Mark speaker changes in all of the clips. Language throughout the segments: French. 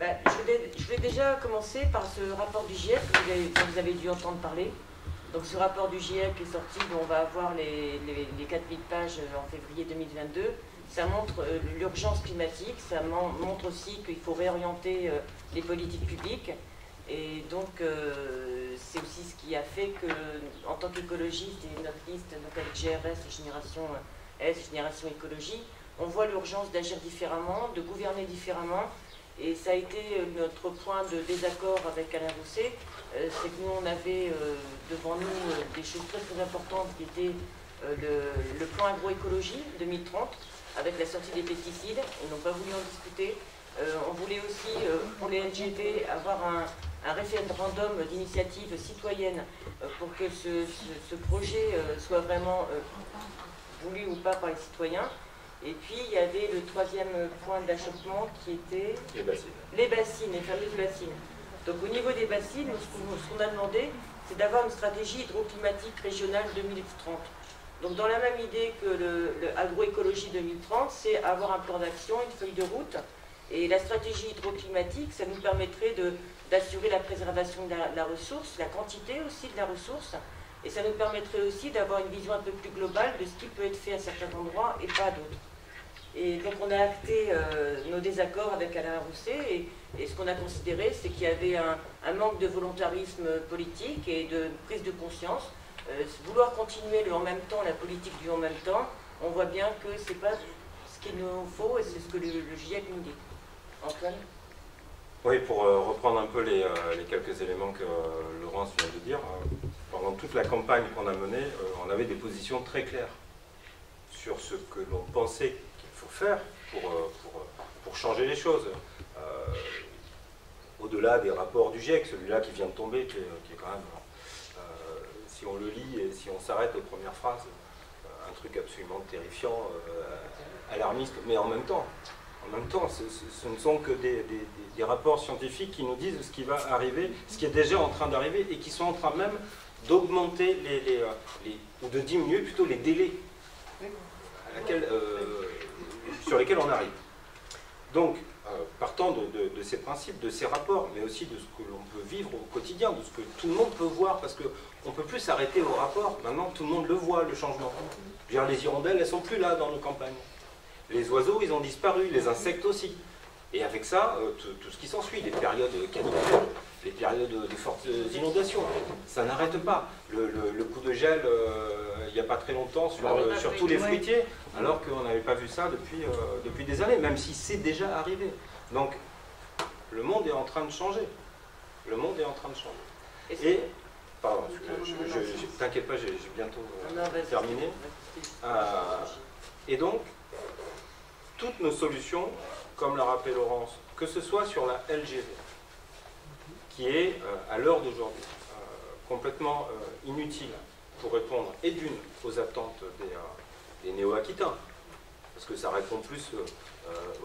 Speaker 1: Je vais déjà commencer par ce rapport du GIEC dont vous avez dû entendre parler. Donc ce rapport du GIEC est sorti, dont on va avoir les 4000 pages en février 2022. Ça montre l'urgence climatique, ça montre aussi qu'il faut réorienter les politiques publiques. Et donc c'est aussi ce qui a fait que, en tant qu'écologiste, et notre liste, donc avec GRS, Génération S, Génération Écologie, on voit l'urgence d'agir différemment, de gouverner différemment. Et ça a été notre point de désaccord avec Alain Rousset, c'est que nous on avait devant nous des choses très très importantes qui étaient le plan agroécologie 2030 avec la sortie des pesticides. Ils n'ont pas voulu en discuter. On voulait aussi pour les LGV avoir un référendum d'initiative citoyenne pour que ce projet soit vraiment voulu ou pas par les citoyens. Et puis, il y avait le troisième point d'achoppement qui était...
Speaker 2: Les bassines.
Speaker 1: Les bassines, les fameuses bassines. Donc, au niveau des bassines, ce qu'on a demandé, c'est d'avoir une stratégie hydroclimatique régionale 2030. Donc, dans la même idée que l'agroécologie 2030, c'est avoir un plan d'action, une feuille de route. Et la stratégie hydroclimatique, ça nous permettrait d'assurer la préservation de la ressource, la quantité aussi de la ressource. Et ça nous permettrait aussi d'avoir une vision un peu plus globale de ce qui peut être fait à certains endroits et pas à d'autres. Et donc on a acté nos désaccords avec Alain Rousset et ce qu'on a considéré, c'est qu'il y avait un manque de volontarisme politique et de prise de conscience. Vouloir continuer le en même temps, la politique du en même temps, on voit bien que c'est pas ce qu'il nous faut et c'est ce que le GIEC nous dit. Antoine ?
Speaker 2: Oui, pour reprendre un peu les quelques éléments que Laurence vient de dire, pendant toute la campagne qu'on a menée, on avait des positions très claires sur ce que l'on pensait qu'il faut faire pour changer les choses. Au-delà des rapports du GIEC, celui-là qui vient de tomber, qui est quand même, si on le lit et si on s'arrête aux premières phrases, un truc absolument terrifiant, alarmiste, mais en même temps, ce ne sont que des rapports scientifiques qui nous disent ce qui va arriver, ce qui est déjà en train d'arriver et qui sont en train même d'augmenter ou de diminuer plutôt les délais sur lesquels on arrive. Donc, partant de ces principes, de ces rapports, mais aussi de ce que l'on peut vivre au quotidien, de ce que tout le monde peut voir, parce qu'on ne peut plus s'arrêter au rapport, maintenant tout le monde le voit, le changement. Je veux dire, les hirondelles, elles ne sont plus là dans nos campagnes. Les oiseaux, ils ont disparu, les insectes aussi. Et avec ça, tout ce qui s'ensuit, les périodes caniculaires, les périodes de fortes inondations, ça n'arrête pas. Le coup de gel, il n'y a pas très longtemps, sur tous les fruitiers, alors qu'on n'avait pas vu ça depuis des années, même si c'est déjà arrivé. Donc, le monde est en train de changer. Le monde est en train de changer. Et, pardon, t'inquiète pas, j'ai bientôt terminé. Et donc, toutes nos solutions, comme l'a rappelé Laurence, que ce soit sur la LGV, qui est, à l'heure d'aujourd'hui, complètement inutile pour répondre, et d'une, aux attentes des néo-aquitains, parce que ça répond plus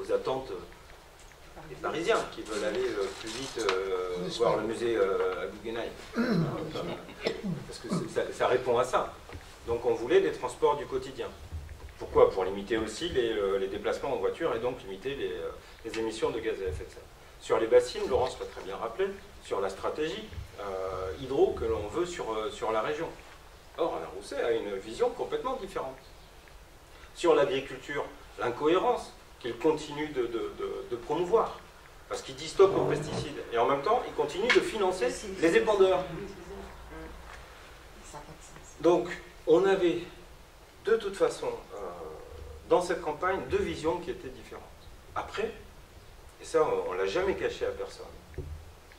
Speaker 2: aux attentes des Parisiens, qui veulent aller plus vite voir le musée à Guggenheim. Parce que ça répond à ça. Donc on voulait des transports du quotidien. Pourquoi? Pour limiter aussi les déplacements en voiture et donc limiter les émissions de gaz à effet de serre. Sur les bassines, Laurence l'a très bien rappelé, sur la stratégie hydro que l'on veut sur la région. Or, Alain Rousset a une vision complètement différente. Sur l'agriculture, l'incohérence qu'il continue de promouvoir, parce qu'il dit stop aux pesticides, et en même temps, il continue de financer les épandeurs. Donc, on avait de toute façon, dans cette campagne, deux visions qui étaient différentes. Après, et ça on ne l'a jamais caché à personne,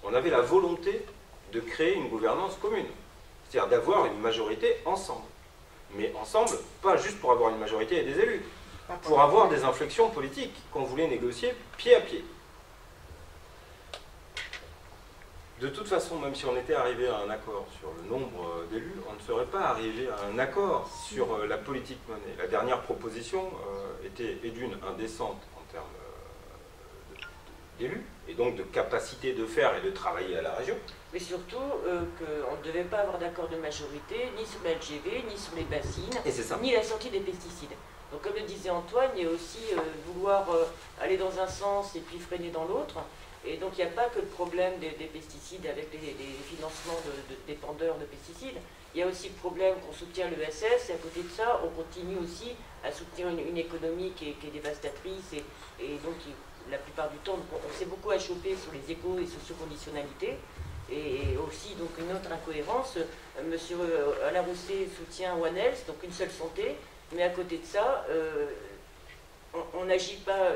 Speaker 2: on avait la volonté de créer une gouvernance commune, c'est-à-dire d'avoir une majorité ensemble. Mais ensemble, pas juste pour avoir une majorité et des élus, pour avoir des inflexions politiques qu'on voulait négocier pied à pied. De toute façon, même si on était arrivé à un accord sur le nombre d'élus, on ne serait pas arrivé à un accord sur la politique menée. La dernière proposition était d'une indécente en termes d'élus, et donc de capacité de faire et de travailler à la région.
Speaker 1: Mais surtout qu'on ne devait pas avoir d'accord de majorité, ni sur la LGV, ni sur les bassines, ni la sortie des pesticides. Donc comme le disait Antoine, il y a aussi vouloir aller dans un sens et puis freiner dans l'autre. Et donc il n'y a pas que le problème des pesticides avec les financements de dépendeurs de pesticides. Il y a aussi le problème qu'on soutient l'ESS, et à côté de ça, on continue aussi à soutenir une économie qui est dévastatrice, et donc la plupart du temps, on s'est beaucoup achoppé sur les échos et socioconditionnalités. Et aussi, donc, une autre incohérence, M. Alain Rousset soutient One Health, donc une seule santé, mais à côté de ça, on n'agit pas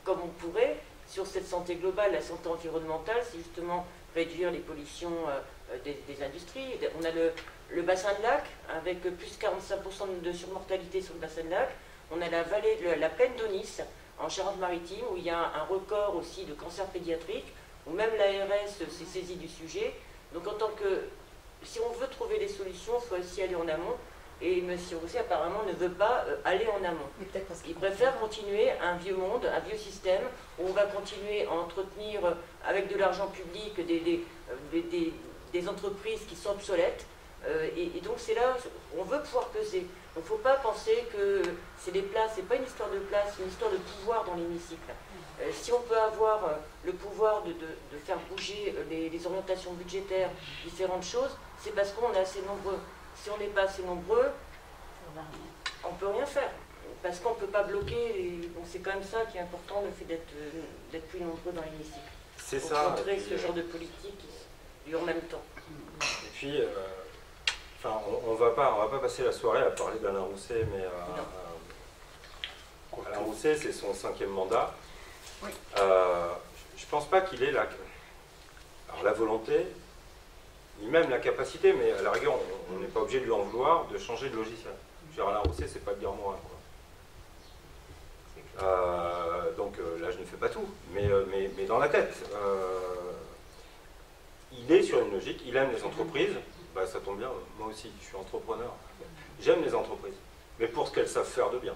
Speaker 1: comme on pourrait sur cette santé globale. La santé environnementale, c'est justement réduire les pollutions des industries. On a le bassin de lac, avec plus de 45% de surmortalité sur le bassin de lac. On a la vallée de la plaine d'Aunis, en Charente-Maritime, où il y a un record aussi de cancer pédiatrique, où même l'ARS s'est saisie du sujet. Donc en tant que, si on veut trouver des solutions, il faut aussi aller en amont. Et M. Rousset apparemment ne veut pas aller en amont. Il préfère continuer un vieux monde, un vieux système, où on va continuer à entretenir avec de l'argent public des entreprises qui sont obsolètes. Et donc c'est là, on veut pouvoir peser. Donc il ne faut pas penser que c'est des places, c'est pas une histoire de place, c'est une histoire de pouvoir dans l'hémicycle. Si on peut avoir le pouvoir de faire bouger les orientations budgétaires, différentes choses, c'est parce qu'on est assez nombreux. Si on n'est pas assez nombreux, on ne peut rien faire. Parce qu'on ne peut pas bloquer. Donc c'est quand même ça qui est important, le fait d'être plus nombreux dans l'hémicycle.
Speaker 2: C'est
Speaker 1: pour
Speaker 2: ça.
Speaker 1: contrer ce genre de politique et en même temps.
Speaker 2: Et puis, enfin, on va pas passer la soirée à parler d'Alain Rousset, mais Alain Rousset, c'est son 5e mandat.
Speaker 1: Oui.
Speaker 2: Je pense pas qu'il ait la volonté, ni même la capacité, mais à la rigueur, on n'est pas obligé de lui en vouloir, de changer de logiciel. Je veux dire, Alain Rousset, c'est pas de dire moi, quoi. Donc là, je ne fais pas tout, mais dans la tête. Il est sur une logique, il aime les entreprises, bah, ça tombe bien, moi aussi, je suis entrepreneur. J'aime les entreprises, mais pour ce qu'elles savent faire de bien.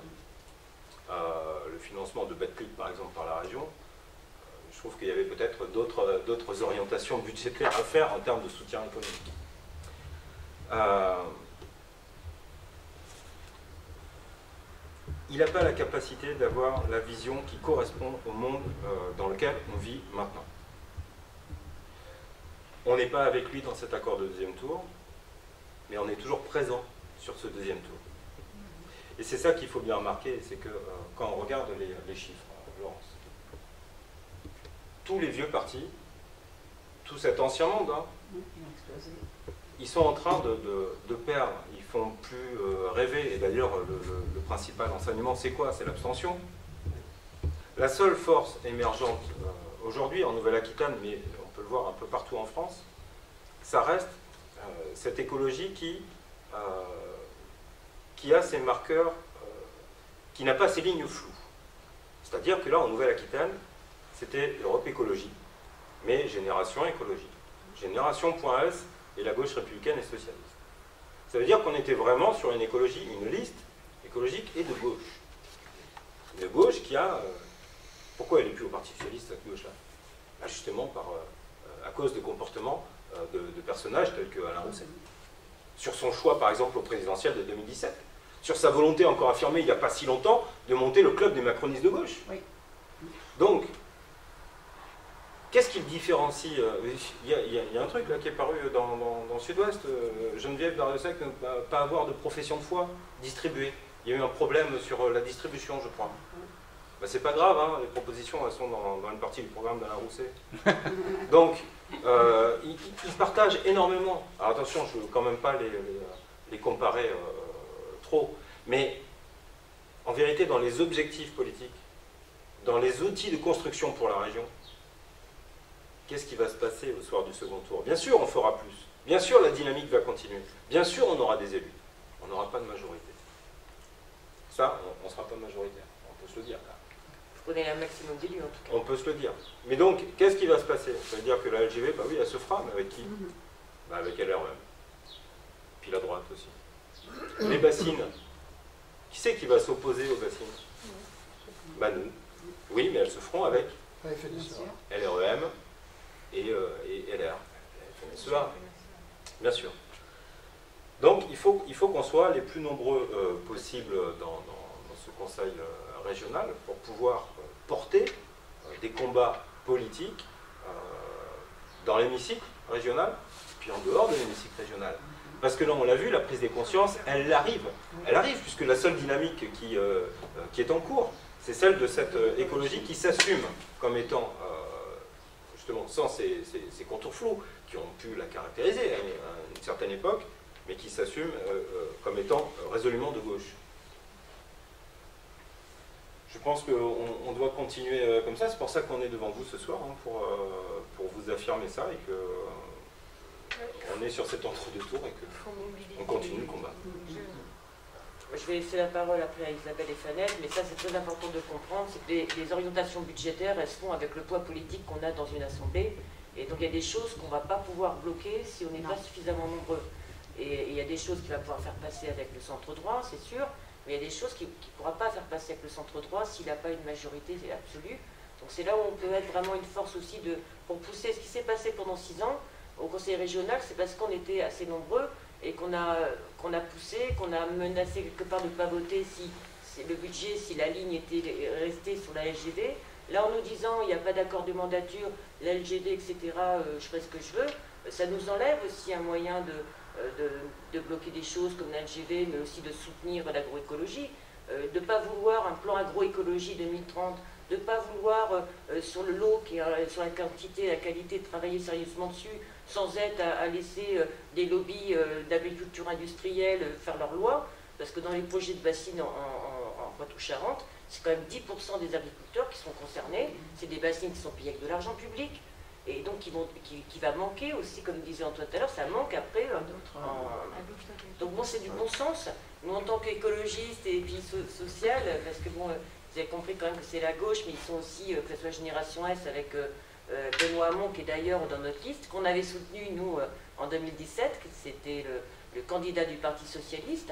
Speaker 2: Le financement de Betclic, par exemple, par la région, je trouve qu'il y avait peut-être d'autres orientations budgétaires à faire en termes de soutien économique. Il n'a pas la capacité d'avoir la vision qui correspond au monde dans lequel on vit maintenant. On n'est pas avec lui dans cet accord de deuxième tour, mais on est toujours présent sur ce deuxième tour. Et c'est ça qu'il faut bien remarquer, c'est que quand on regarde les chiffres, Laurence, tous les vieux partis, tout cet ancien monde, hein, ils sont en train de perdre, ils font plus rêver. Et d'ailleurs, le principal enseignement, c'est quoi? C'est l'abstention. La seule force émergente aujourd'hui en Nouvelle-Aquitaine, mais on peut le voir un peu partout en France, ça reste cette écologie qui a ses marqueurs, qui n'a pas ses lignes floues. C'est-à-dire que là, en Nouvelle-Aquitaine, c'était Europe Écologie, mais Génération Écologie. Génération.s et la gauche républicaine et socialiste. Ça veut dire qu'on était vraiment sur une écologie, une liste écologique et de gauche. Une gauche qui a... pourquoi elle n'est plus au Parti socialiste, cette gauche-là? Bah justement à cause de comportements de personnages tels que Alain Rousset. Sur son choix, par exemple, au présidentiel de 2017. Sur sa volonté encore affirmée il n'y a pas si longtemps de monter le club des macronistes de gauche. Oui. Donc, qu'est-ce qui le différencie? Il y a un truc là qui est paru dans Sud-Ouest. Geneviève Darrieussecq ne va pas avoir de profession de foi distribuée. Il y a eu un problème sur la distribution, je crois. Ben, c'est pas grave, hein, les propositions elles sont dans une partie du programme d'Alain Rousset. Donc, ils partagent énormément. Alors attention, je ne veux quand même pas les comparer trop, mais en vérité, dans les objectifs politiques, dans les outils de construction pour la région, qu'est-ce qui va se passer au soir du second tour? Bien sûr, on fera plus. Bien sûr, la dynamique va continuer. Bien sûr, on aura des élus. On n'aura pas de majorité. Ça, on ne sera pas majoritaire. On peut se le dire. Là.
Speaker 1: Vous prenez un maximum d'élus, en tout cas.
Speaker 2: On peut se le dire. Mais donc, qu'est-ce qui va se passer? Ça veut dire que la LGV, bah oui, elle se fera, mais avec qui? Bah avec LREM. Puis la droite aussi. Les bassines. Qui c'est qui va s'opposer aux bassines? Bah nous. Oui, mais elles se feront avec LREM et LR. FNSEA. Bien sûr. Donc, il faut qu'on soit les plus nombreux possibles dans ce conseil régional pour pouvoir porter des combats politiques dans l'hémicycle régional, puis en dehors de l'hémicycle régional. Parce que là, on l'a vu, la prise des consciences, elle arrive. Elle arrive, puisque la seule dynamique qui est en cours, c'est celle de cette écologie qui s'assume comme étant, justement, sans ces contours flous, qui ont pu la caractériser à une certaine époque, mais qui s'assume comme étant résolument de gauche. Je pense qu'on doit continuer comme ça, c'est pour ça qu'on est devant vous ce soir, hein, pour vous affirmer ça, et que on est sur cet entre-deux-tours et qu'on continue le combat.
Speaker 1: Je vais laisser la parole après à Isabelle et Fanette, mais ça c'est très important de comprendre, c'est que les orientations budgétaires, elles se font avec le poids politique qu'on a dans une assemblée, et donc il y a des choses qu'on ne va pas pouvoir bloquer si on n'est pas suffisamment nombreux. Et il y a des choses qu'il va pouvoir faire passer avec le centre droit, c'est sûr, mais il y a des choses qu'il ne pourra pas faire passer avec le centre droit s'il n'a pas une majorité absolue. Donc c'est là où on peut être vraiment une force aussi pour pousser. Ce qui s'est passé pendant 6 ans au Conseil régional, c'est parce qu'on était assez nombreux et qu'on a poussé, qu'on a menacé quelque part de ne pas voter si le budget, si la ligne était restée sur la LGD. Là, en nous disant il n'y a pas d'accord de mandature, la LGD, etc., je ferai ce que je veux, ça nous enlève aussi un moyen de bloquer des choses comme la LGV, mais aussi de soutenir l'agroécologie, de ne pas vouloir un plan agroécologie 2030, de ne pas vouloir sur le lot, sur la quantité, la qualité, de travailler sérieusement dessus, sans être à laisser des lobbies d'agriculture industrielle faire leurs lois, parce que dans les projets de bassines en Poitou-Charentes, c'est quand même 10% des agriculteurs qui sont concernés, c'est des bassines qui sont payées avec de l'argent public, et donc qui va manquer aussi, comme disait Antoine tout à l'heure, ça manque après. Donc bon, c'est du bon sens. Nous, en tant qu'écologistes et puis social, parce que bon, vous avez compris quand même que c'est la gauche, mais ils sont aussi, que ce soit Génération S avec Benoît Hamon, qui est d'ailleurs dans notre liste, qu'on avait soutenu, nous, en 2017, c'était le candidat du Parti Socialiste.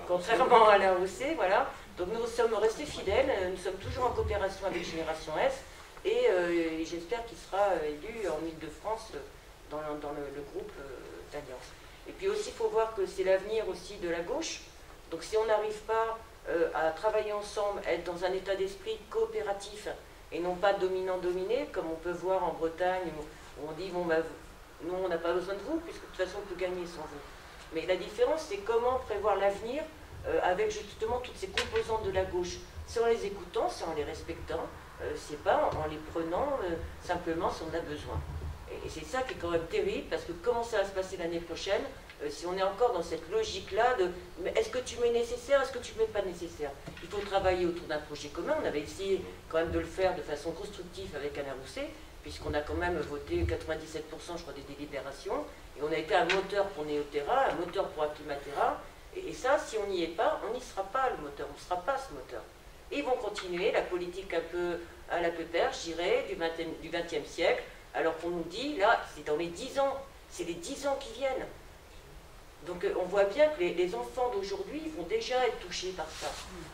Speaker 1: Contrairement à Alain Rousset, voilà. Donc nous sommes restés fidèles, nous sommes toujours en coopération avec Génération S, et j'espère qu'il sera élu en Ile-de-France dans le groupe d'Alliance. Et puis aussi, il faut voir que c'est l'avenir aussi de la gauche. Donc si on n'arrive pas à travailler ensemble, être dans un état d'esprit coopératif, et non pas dominant-dominé, comme on peut voir en Bretagne, où on dit, bon, bah, nous, on n'a pas besoin de vous, puisque de toute façon, on peut gagner sans vous. Mais la différence, c'est comment prévoir l'avenir avec justement toutes ces composantes de la gauche. C'est en les écoutant, c'est en les respectant, c'est pas en les prenant simplement si on a besoin. Et c'est ça qui est quand même terrible, parce que comment ça va se passer l'année prochaine, si on est encore dans cette logique-là de est-ce que tu mets nécessaire, est-ce que tu ne mets pas nécessaire? Il faut travailler autour d'un projet commun. On avait essayé quand même de le faire de façon constructive avec Alain Rousset, puisqu'on a quand même voté 97%, je crois, des délibérations, et on a été un moteur pour Néoterra, un moteur pour Acclimatera, et ça, si on n'y est pas, on n'y sera pas le moteur, on ne sera pas ce moteur. Et ils vont continuer la politique un peu à la Pépère, je dirais, du XXe siècle, alors qu'on nous dit, là, c'est dans les 10 ans, c'est les 10 ans qui viennent. Donc on voit bien que les enfants d'aujourd'hui vont déjà être touchés par ça.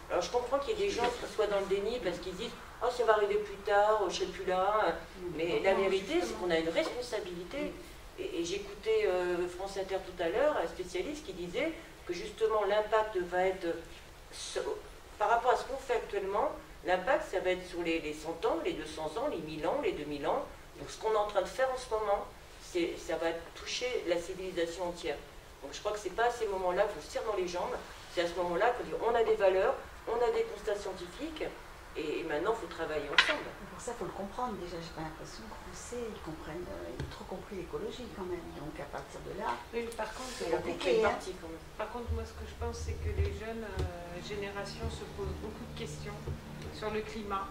Speaker 1: Alors je comprends qu'il y ait des gens qui soient dans le déni parce qu'ils disent « Oh, ça va arriver plus tard, je ne serai plus là ». Mais la vérité, c'est qu'on a une responsabilité. Et j'écoutais France Inter tout à l'heure, un spécialiste qui disait que justement l'impact va être, par rapport à ce qu'on fait actuellement, l'impact ça va être sur les 100 ans, les 200 ans, les 1000 ans, les 2000 ans. Donc ce qu'on est en train de faire en ce moment, ça va toucher la civilisation entière. Donc je crois que ce n'est pas à ces moments-là qu'on se tire dans les jambes, c'est à ce moment-là qu'on dit on a des valeurs, on a des constats scientifiques, et maintenant il faut travailler ensemble.
Speaker 3: Pour ça, il faut le comprendre déjà, j'ai pas l'impression qu'on le sait, ils comprennent, ils ont trop compris l'écologie quand même, donc à partir de là,
Speaker 4: oui, par contre,
Speaker 3: c'est compliqué.
Speaker 4: Par contre, moi ce que je pense, c'est que les jeunes générations se posent beaucoup de questions sur le climat,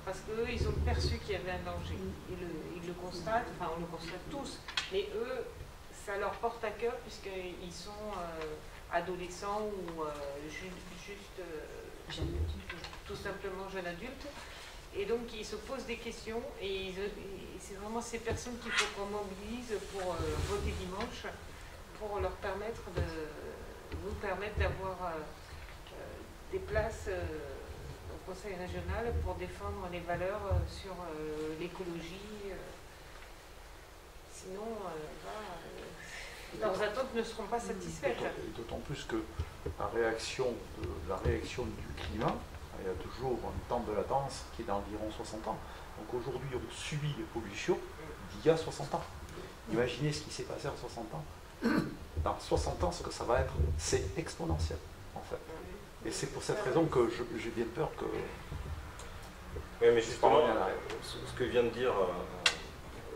Speaker 4: parce qu'eux, ils ont perçu qu'il y avait un danger. Ils le constatent, enfin on le constate tous, mais eux, ça leur porte à cœur puisqu'ils sont adolescents ou juste tout simplement jeunes adultes. Et donc ils se posent des questions et c'est vraiment ces personnes qu'il faut qu'on mobilise pour voter dimanche, pour leur permettre nous permettre d'avoir des places au Conseil régional pour défendre les valeurs sur l'écologie. Sinon, leurs attentes ne seront pas satisfaites.
Speaker 5: D'autant plus que la réaction du climat, il y a toujours un temps de latence qui est d'environ 60 ans. Donc aujourd'hui, on subit les pollutions d'il y a 60 ans. Imaginez ce qui s'est passé en 60 ans. Dans 60 ans, ce que ça va être, c'est exponentiel, en fait. Et c'est pour cette raison que j'ai bien peur que...
Speaker 2: Oui, mais justement, ce que vient de dire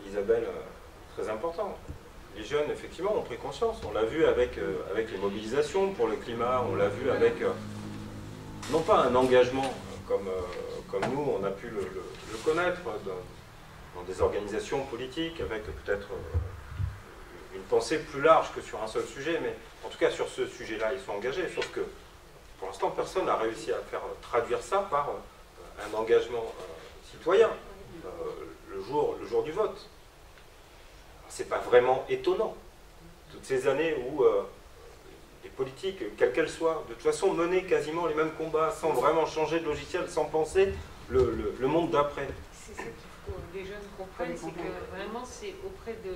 Speaker 2: Isabelle, très important. Les jeunes, effectivement, ont pris conscience. On l'a vu avec les mobilisations pour le climat, on l'a vu avec, non pas un engagement comme nous, on a pu le connaître dans des organisations politiques, avec peut-être une pensée plus large que sur un seul sujet, mais en tout cas sur ce sujet-là, ils sont engagés, sauf que pour l'instant, personne n'a réussi à faire traduire ça par un engagement citoyen le jour du vote. C'est pas vraiment étonnant. Toutes ces années où les politiques, quelles qu'elles soient, de toute façon menaient quasiment les mêmes combats sans vraiment changer de logiciel, sans penser le monde d'après.
Speaker 4: C'est ça qu'il faut que les jeunes comprennent, c'est que vraiment c'est auprès de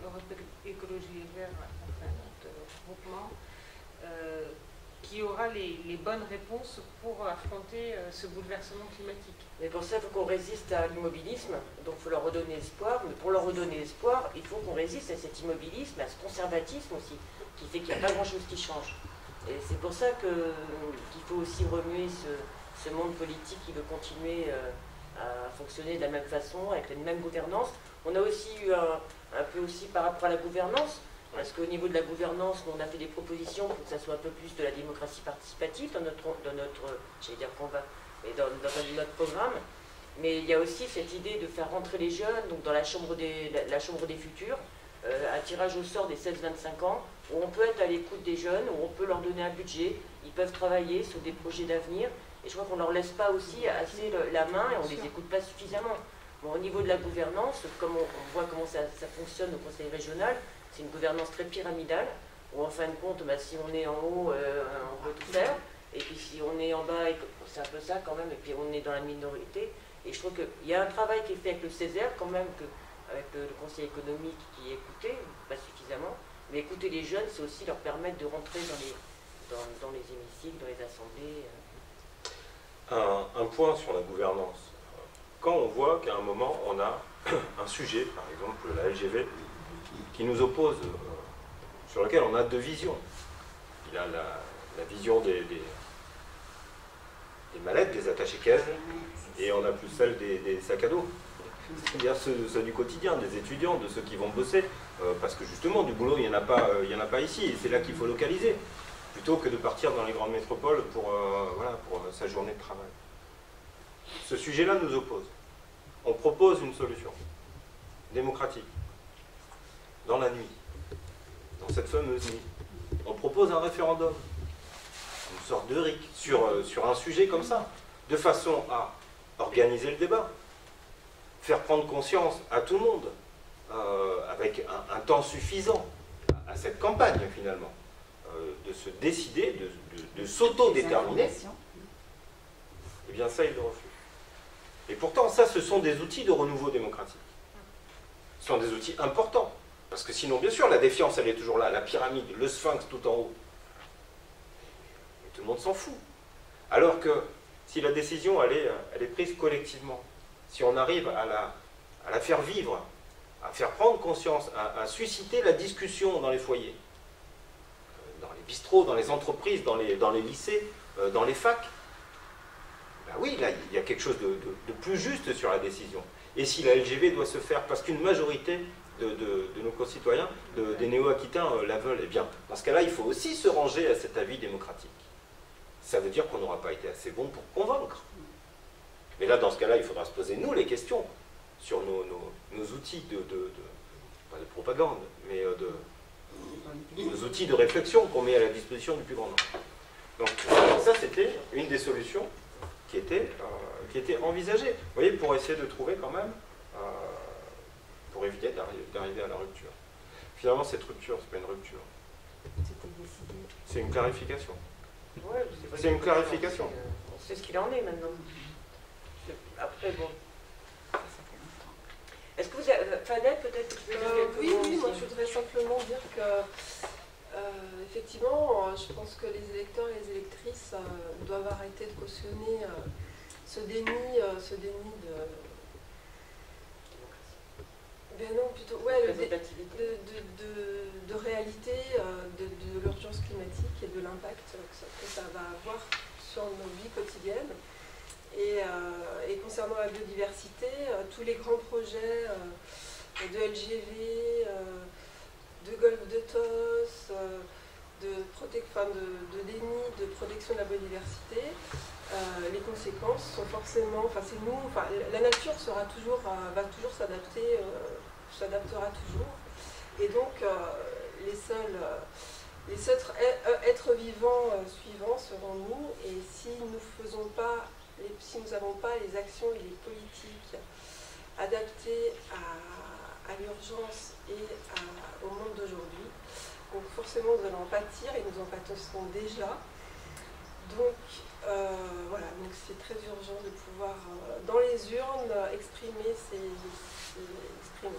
Speaker 4: Europe Écologie Les Verts, enfin notre groupement, qui aura les bonnes réponses pour affronter ce bouleversement climatique.
Speaker 1: Mais pour ça, il faut qu'on résiste à l'immobilisme, donc il faut leur redonner espoir. Mais pour leur redonner espoir, il faut qu'on résiste à cet immobilisme, à ce conservatisme aussi, qui fait qu'il n'y a pas grand-chose qui change. Et c'est pour ça qu'il faut aussi remuer ce monde politique qui veut continuer à fonctionner de la même façon, avec la même gouvernance. On a aussi eu un peu aussi par rapport à la gouvernance, parce qu'au niveau de la gouvernance, on a fait des propositions pour que ça soit un peu plus de la démocratie participative dans notre j'allais dire combat, mais dans notre programme. Mais il y a aussi cette idée de faire rentrer les jeunes donc dans la chambre des futurs, un tirage au sort des 16-25 ans, où on peut être à l'écoute des jeunes, où on peut leur donner un budget, ils peuvent travailler sur des projets d'avenir, et je crois qu'on ne leur laisse pas aussi assez la main et on ne les écoute pas suffisamment. Bon, au niveau de la gouvernance, comme on voit comment ça fonctionne au conseil régional, c'est une gouvernance très pyramidale, où en fin de compte, si on est en haut, on peut tout faire, et puis si on est en bas, c'est un peu ça quand même, et puis on est dans la minorité. Et je trouve qu'il y a un travail qui est fait avec le Césaire quand même, avec le conseil économique qui est écouté, pas suffisamment, mais écouter les jeunes, c'est aussi leur permettre de rentrer dans les hémicycles, dans les assemblées.
Speaker 2: Un point sur la gouvernance. Quand on voit qu'à un moment, on a un sujet, par exemple la LGV, qui nous oppose, sur lequel on a deux visions. Il y a la vision des mallettes, des attachés-caisses, et on a plus celle des sacs à dos. C'est-à-dire ceux du quotidien, des étudiants, de ceux qui vont bosser, parce que justement, du boulot, il n'y en a pas ici, et c'est là qu'il faut localiser, plutôt que de partir dans les grandes métropoles pour sa journée de travail. Ce sujet-là nous oppose. On propose une solution démocratique, dans la nuit, dans cette fameuse nuit. On propose un référendum, une sorte de RIC, sur un sujet comme ça, de façon à organiser le débat, faire prendre conscience à tout le monde, avec un temps suffisant à cette campagne finalement, de se décider, de s'auto-déterminer. Eh bien ça, il le refuse. Et pourtant, ça, ce sont des outils de renouveau démocratique. Ce sont des outils importants. Parce que sinon, bien sûr, la défiance, elle est toujours là. La pyramide, le sphinx tout en haut. Et tout le monde s'en fout. Alors que si la décision, elle est prise collectivement, si on arrive à la faire vivre, à faire prendre conscience, à susciter la discussion dans les foyers, dans les bistrots, dans les entreprises, dans les lycées, dans les facs, ben oui, là, il y a quelque chose de plus juste sur la décision. Et si la LGV doit se faire parce qu'une majorité de nos concitoyens, des néo-aquitains la veulent, eh bien, dans ce cas-là, il faut aussi se ranger à cet avis démocratique. Ça veut dire qu'on n'aura pas été assez bon pour convaincre. Mais là, dans ce cas-là, il faudra se poser, nous, les questions sur nos outils pas de propagande, mais nos outils de réflexion qu'on met à la disposition du plus grand nombre. Donc, ça, c'était une des solutions qui était envisagée. Vous voyez, pour essayer de trouver quand même, pour éviter d'arriver à la rupture. Finalement, cette rupture, c'est pas une rupture. C'est une clarification.
Speaker 1: Ouais,
Speaker 2: c'est une clarification.
Speaker 1: On sait ce qu'il en est maintenant. Après, bon. Est-ce que vous avez... Fanette, peut-être
Speaker 6: Oui, moi je voudrais simplement dire que, effectivement, je pense que les électeurs et les électrices doivent arrêter de cautionner ce déni de... Ben non, plutôt, ouais,
Speaker 1: représentativité.
Speaker 6: de réalité de l'urgence climatique et de l'impact que ça va avoir sur nos vies quotidiennes. Et concernant la biodiversité, tous les grands projets de LGV, de golfe de Tos, de déni, de protection de la biodiversité, les conséquences sont forcément, c'est nous, la nature va toujours s'adapter, s'adaptera toujours, et donc les seuls êtres vivants suivants seront nous, et si nous n'avons pas les actions et les politiques adaptées à l'urgence et au monde d'aujourd'hui, donc forcément nous allons en pâtir et nous en pâtissons déjà. Donc voilà, donc c'est très urgent de pouvoir dans les urnes exprimer ce genre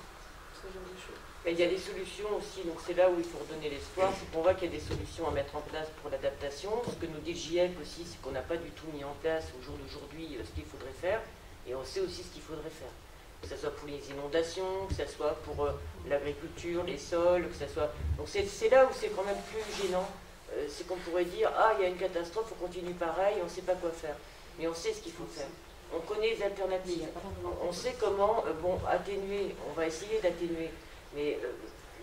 Speaker 6: de choses.
Speaker 1: Mais il y a des solutions aussi, donc c'est là où il faut redonner l'espoir, c'est qu'on voit qu'il y a des solutions à mettre en place pour l'adaptation. Ce que nous dit le GIEC aussi, c'est qu'on n'a pas du tout mis en place au jour d'aujourd'hui ce qu'il faudrait faire, et on sait aussi ce qu'il faudrait faire. Que ce soit pour les inondations, que ce soit pour l'agriculture, les sols, que ce soit... Donc c'est là où c'est quand même plus gênant, c'est qu'on pourrait dire « Ah, il y a une catastrophe, on continue pareil, on ne sait pas quoi faire ». Mais on sait ce qu'il faut faire. On connaît les alternatives. On sait comment atténuer, on va essayer d'atténuer. Mais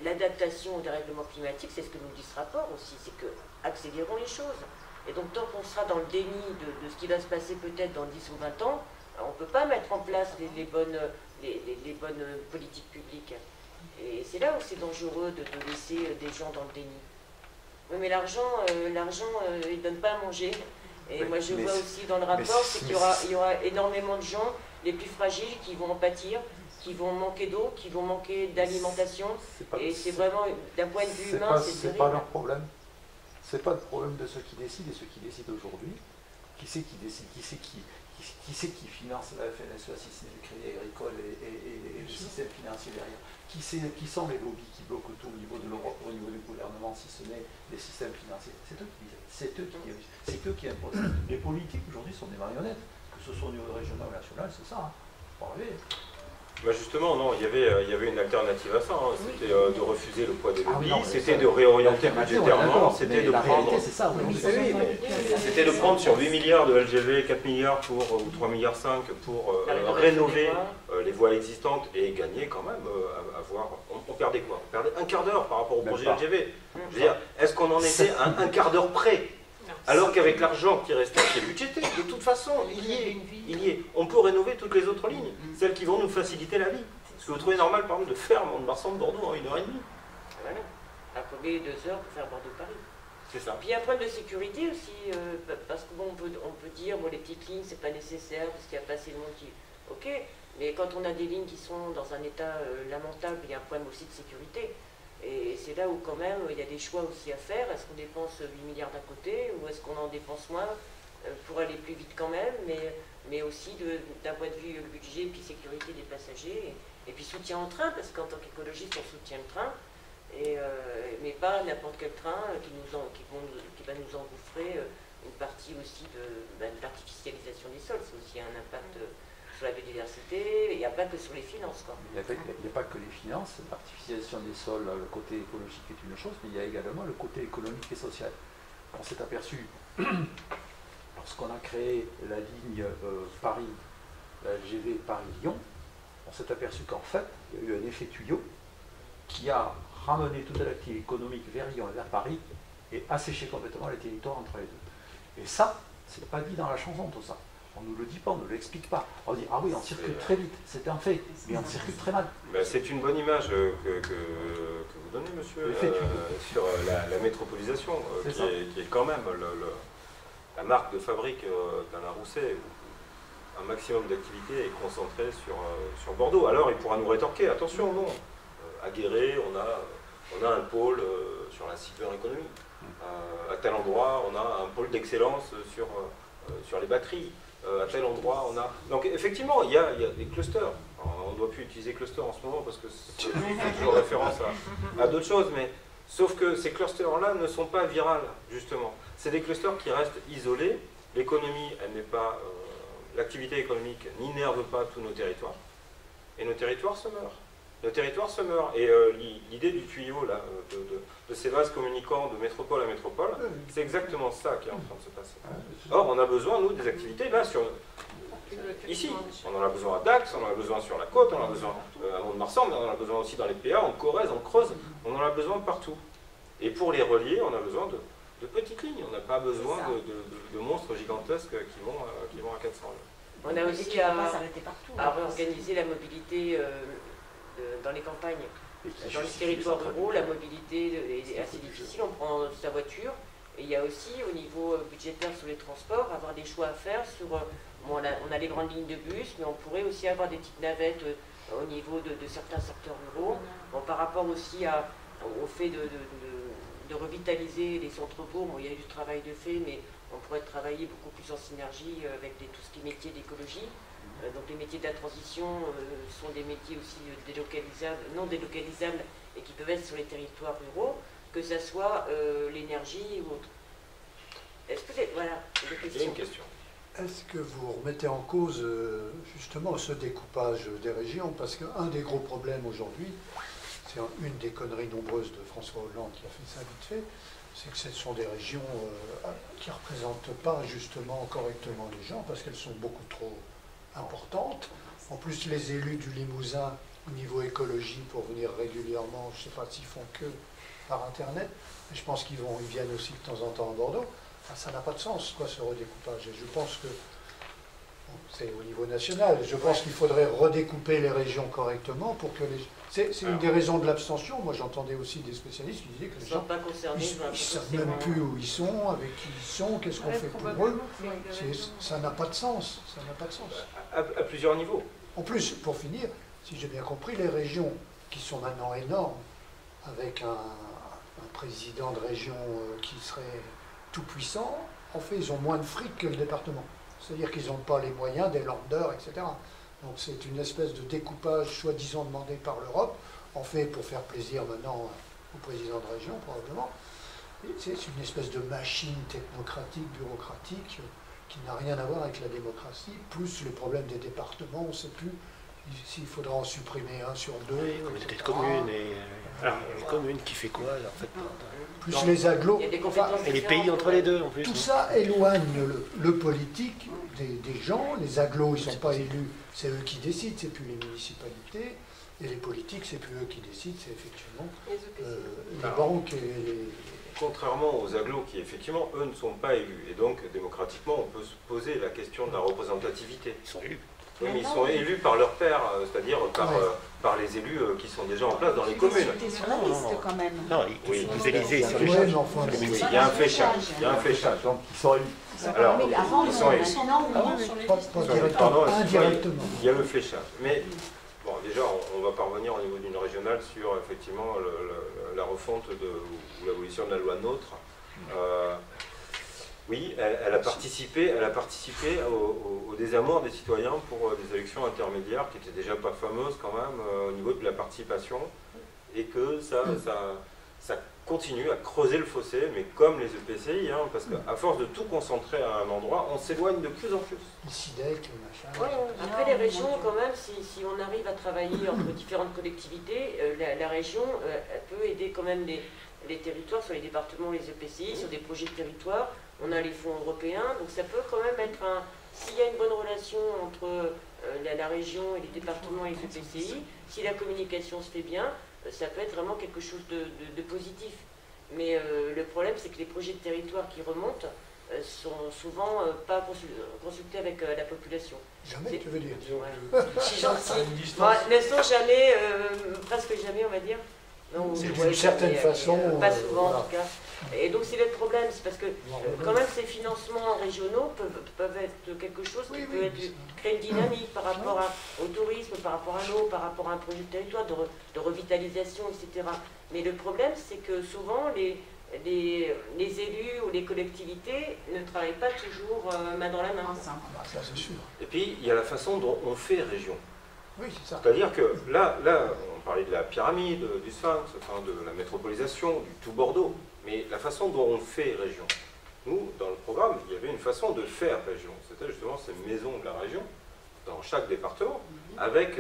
Speaker 1: l'adaptation au dérèglement climatique, c'est ce que nous dit ce rapport aussi, c'est que accélérons les choses. Et donc tant qu'on sera dans le déni de ce qui va se passer peut-être dans 10 ou 20 ans, on ne peut pas mettre en place les bonnes politiques publiques. Et c'est là où c'est dangereux de laisser des gens dans le déni. Oui, mais l'argent, il ne donne pas à manger. Et moi je vois aussi dans le rapport, c'est qu'il y aura énormément de gens, les plus fragiles, qui vont en pâtir, qui vont manquer d'eau, qui vont manquer d'alimentation, et c'est vraiment, d'un point de vue humain, c'est terrible.
Speaker 5: C'est pas leur problème. C'est pas le problème de ceux qui décident et ceux qui décident aujourd'hui. Qui c'est qui décide, qui c'est qui finance la FNSEA, si ce n'est le Crédit Agricole et le système financier derrière? Qui sont les lobbies qui bloquent tout au niveau de l'Europe, au niveau du gouvernement, si ce n'est les systèmes financiers? C'est eux qui disent, c'est eux qui dirigent, c'est eux qui imposent. Les politiques aujourd'hui sont des marionnettes, que ce soit au niveau régional ou national, c'est ça. Faut rêver.
Speaker 2: Bah justement, non, il y avait une alternative à ça, hein. C'était de refuser le poids des lobbies, c'était de
Speaker 5: ça,
Speaker 2: réorienter budgétairement, c'était de prendre...
Speaker 5: c'est ça,
Speaker 2: C'était de prendre sur 8 milliards de LGV, 4 milliards ou 3 milliards 5 pour rénover les voies existantes et gagner quand même, on perdait quoi? On perdait un quart d'heure par rapport au projet LGV. Je veux dire, est-ce qu'on en était à un quart d'heure près? Alors qu'avec l'argent qui restait, qui est budgété, de toute façon, il y est. On peut rénover toutes les autres lignes, celles qui vont nous faciliter la vie. Est-ce que vous trouvez normal, par exemple, de faire Mont-de-Marsan-Bordeaux en 1h30?
Speaker 1: Voilà. À combien 2 heures pour faire Bordeaux-Paris?
Speaker 2: C'est ça.
Speaker 1: Puis il y a un problème de sécurité aussi, parce que on peut dire, les petites lignes, c'est pas nécessaire, parce qu'il n'y a pas assez de monde qui... Ok, mais quand on a des lignes qui sont dans un état lamentable, il y a un problème aussi de sécurité. Et c'est là où quand même il y a des choix aussi à faire. Est-ce qu'on dépense 8 milliards d'un côté ou est-ce qu'on en dépense moins pour aller plus vite quand même, mais aussi d'un point de vue budget puis sécurité des passagers et puis soutien au train, parce qu'en tant qu'écologiste on soutient le train, mais pas n'importe quel train qui va nous engouffrer une partie aussi de l'artificialisation des sols. C'est aussi un impact sur la biodiversité, il n'y a pas que sur les finances.
Speaker 5: Il n'y a pas que les finances, l'artificialisation des sols, le côté écologique est une chose, mais il y a également le côté économique et social. On s'est aperçu, lorsqu'on a créé la ligne Paris, la LGV Paris-Lyon, on s'est aperçu qu'en fait, il y a eu un effet tuyau qui a ramené toute l'activité économique vers Lyon et vers Paris et asséché complètement les territoires entre les deux. Et ça, c'est pas dit dans la chanson tout ça. On ne nous le dit pas, on ne l'explique pas. On dit, ah oui, on circule très vite, c'est un fait, mais on circule très mal.
Speaker 2: Ben, c'est une bonne image que vous donnez, monsieur, sur la métropolisation, qui est quand même la marque de fabrique d'Alain Rousset. Un maximum d'activité est concentré sur Bordeaux. Alors, il pourra nous rétorquer, attention, non. À Guéret, on a un pôle sur la cyberéconomie. À tel endroit, on a un pôle d'excellence sur les batteries. À tel endroit, on a... Donc effectivement, il y a des clusters. Alors, on ne doit plus utiliser cluster en ce moment parce que c'est toujours référence à d'autres choses, mais sauf que ces clusters-là ne sont pas virales, justement. C'est des clusters qui restent isolés. L'économie, elle n'est pas... l'activité économique n'innerve pas tous nos territoires. Et nos territoires se meurent. le territoire se meurt. Et l'idée du tuyau, là, de ces vases communicants de métropole à métropole, c'est exactement ça qui est en train de se passer. Or, on a besoin, nous, des activités, là, ici. On en a besoin à Dax, on en a besoin sur la côte, on en a besoin à Mont-de-Marsan, mais on en a besoin aussi dans les PA, en Corrèze, en Creuse, on en a besoin partout. Et pour les relier, on a besoin de petites lignes, on n'a pas besoin de monstres gigantesques qui vont à 400 000.
Speaker 1: On a aussi à réorganiser la mobilité dans les campagnes. Dans les territoires ruraux, la mobilité est assez difficile, on prend sa voiture. Et il y a aussi, au niveau budgétaire sur les transports, avoir des choix à faire sur... Bon, on a les grandes lignes de bus, mais on pourrait aussi avoir des petites navettes au niveau de certains secteurs ruraux. Bon, par rapport aussi au fait de revitaliser les centres-bourgs, bon, il y a eu du travail de fait, mais on pourrait travailler beaucoup plus en synergie avec tout ce qui est métiers d'écologie. Donc les métiers de la transition sont des métiers aussi non délocalisables et qui peuvent être sur les territoires ruraux, que ce soit l'énergie ou autre. Est-ce que voilà,
Speaker 2: il y a une question.
Speaker 7: Est-ce que vous remettez en cause justement ce découpage des régions? Parce qu'un des gros problèmes aujourd'hui, c'est une des conneries nombreuses de François Hollande qui a fait ça vite fait, c'est que ce sont des régions qui ne représentent pas justement correctement les gens parce qu'elles sont beaucoup trop importantes. En plus, les élus du Limousin, au niveau écologie, pour venir régulièrement, je ne sais pas s'ils font que par Internet, mais je pense qu'ils viennent aussi de temps en temps à Bordeaux. Enfin, ça n'a pas de sens, quoi, ce redécoupage. Et je pense que, bon, c'est au niveau national, je pense qu'il faudrait redécouper les régions correctement pour que les... C'est une des raisons de l'abstention. Moi, j'entendais aussi des spécialistes qui disaient que les gens ne savent même plus où ils sont, avec qui ils sont, qu'est-ce qu'on fait pour eux. Ça n'a pas de sens. Ça n'a pas de sens.
Speaker 2: À plusieurs niveaux.
Speaker 7: En plus, pour finir, si j'ai bien compris, les régions qui sont maintenant énormes, avec un président de région qui serait tout puissant, en fait, ils ont moins de fric que le département. C'est-à-dire qu'ils n'ont pas les moyens des landers, etc. Donc c'est une espèce de découpage soi-disant demandé par l'Europe, en fait pour faire plaisir maintenant au président de région, probablement. C'est une espèce de machine technocratique, bureaucratique, qui n'a rien à voir avec la démocratie, plus les problèmes des départements, on ne sait plus s'il faudra en supprimer un sur deux.
Speaker 8: Oui, communauté de communes, et les communes qui fait quoi en fait.
Speaker 7: Plus non, les agglos.
Speaker 8: Et les pays entre les deux en plus.
Speaker 7: Tout ça éloigne le politique des gens. Les agglos, ils ne sont pas élus, c'est eux qui décident, c'est plus les municipalités. Et les politiques, c'est plus eux qui décident, c'est effectivement les banques et les...
Speaker 2: Contrairement aux agglos qui, effectivement, eux ne sont pas élus. Et donc, démocratiquement, on peut se poser la question de la représentativité.
Speaker 8: Ils sont élus.
Speaker 2: Oui, mais ils sont élus par leur père, c'est-à-dire par les élus qui sont déjà en place dans les communes.
Speaker 3: Sur la liste, quand même.
Speaker 8: Non, vous élisez sur les
Speaker 7: Ouais,
Speaker 8: charges.
Speaker 7: enfin,
Speaker 2: Il y a un fléchage. Il y a un fléchage.
Speaker 5: Donc ils sont élus.
Speaker 2: Alors,
Speaker 3: Avant,
Speaker 2: ils sont élus.
Speaker 7: pas directement, indirectement.
Speaker 2: Il y a le fléchage. Mais bon, déjà, on va parvenir au niveau d'une régionale sur effectivement la refonte ou l'abolition de la loi NOTRe. Oui, elle a participé au désamour des citoyens pour des élections intermédiaires qui n'étaient déjà pas fameuses quand même au niveau de la participation, et que ça continue à creuser le fossé, mais comme les EPCI, hein, parce qu'à force de tout concentrer à un endroit, on s'éloigne de plus en plus.
Speaker 7: Le SIDEC, le machin.
Speaker 1: Après les régions, quand même, si on arrive à travailler entre différentes collectivités, la région elle peut aider quand même les territoires, sur les départements, les EPCI, sur des projets de territoire. On a les fonds européens, donc ça peut quand même être s'il y a une bonne relation entre la région et les départements et les EPCI, si la communication se fait bien, ça peut être vraiment quelque chose de positif. Mais le problème, c'est que les projets de territoire qui remontent sont souvent pas consultés avec la population.
Speaker 7: Jamais, tu veux dire.
Speaker 1: Je suis gentille. Laissons jamais, presque jamais, on va dire.
Speaker 7: D'une certaine façon.
Speaker 1: Pas souvent,
Speaker 7: voilà.
Speaker 1: en tout cas. Et donc c'est le problème, c'est parce que quand même ces financements régionaux peuvent être quelque chose qui peut créer une dynamique par rapport au tourisme, par rapport à l'eau, par rapport à un projet de territoire, de revitalisation, etc. Mais le problème, c'est que souvent les élus ou les collectivités ne travaillent pas toujours main dans la main.
Speaker 7: Ça, c'est sûr.
Speaker 2: Et puis, il y a la façon dont on fait région.
Speaker 7: Oui, c'est ça.
Speaker 2: C'est-à-dire que là, on parlait de la pyramide, du sphinx, enfin de la métropolisation, du tout Bordeaux, mais la façon dont on fait région. Nous, dans le programme, il y avait une façon de faire région. C'était justement ces maisons de la région, dans chaque département, avec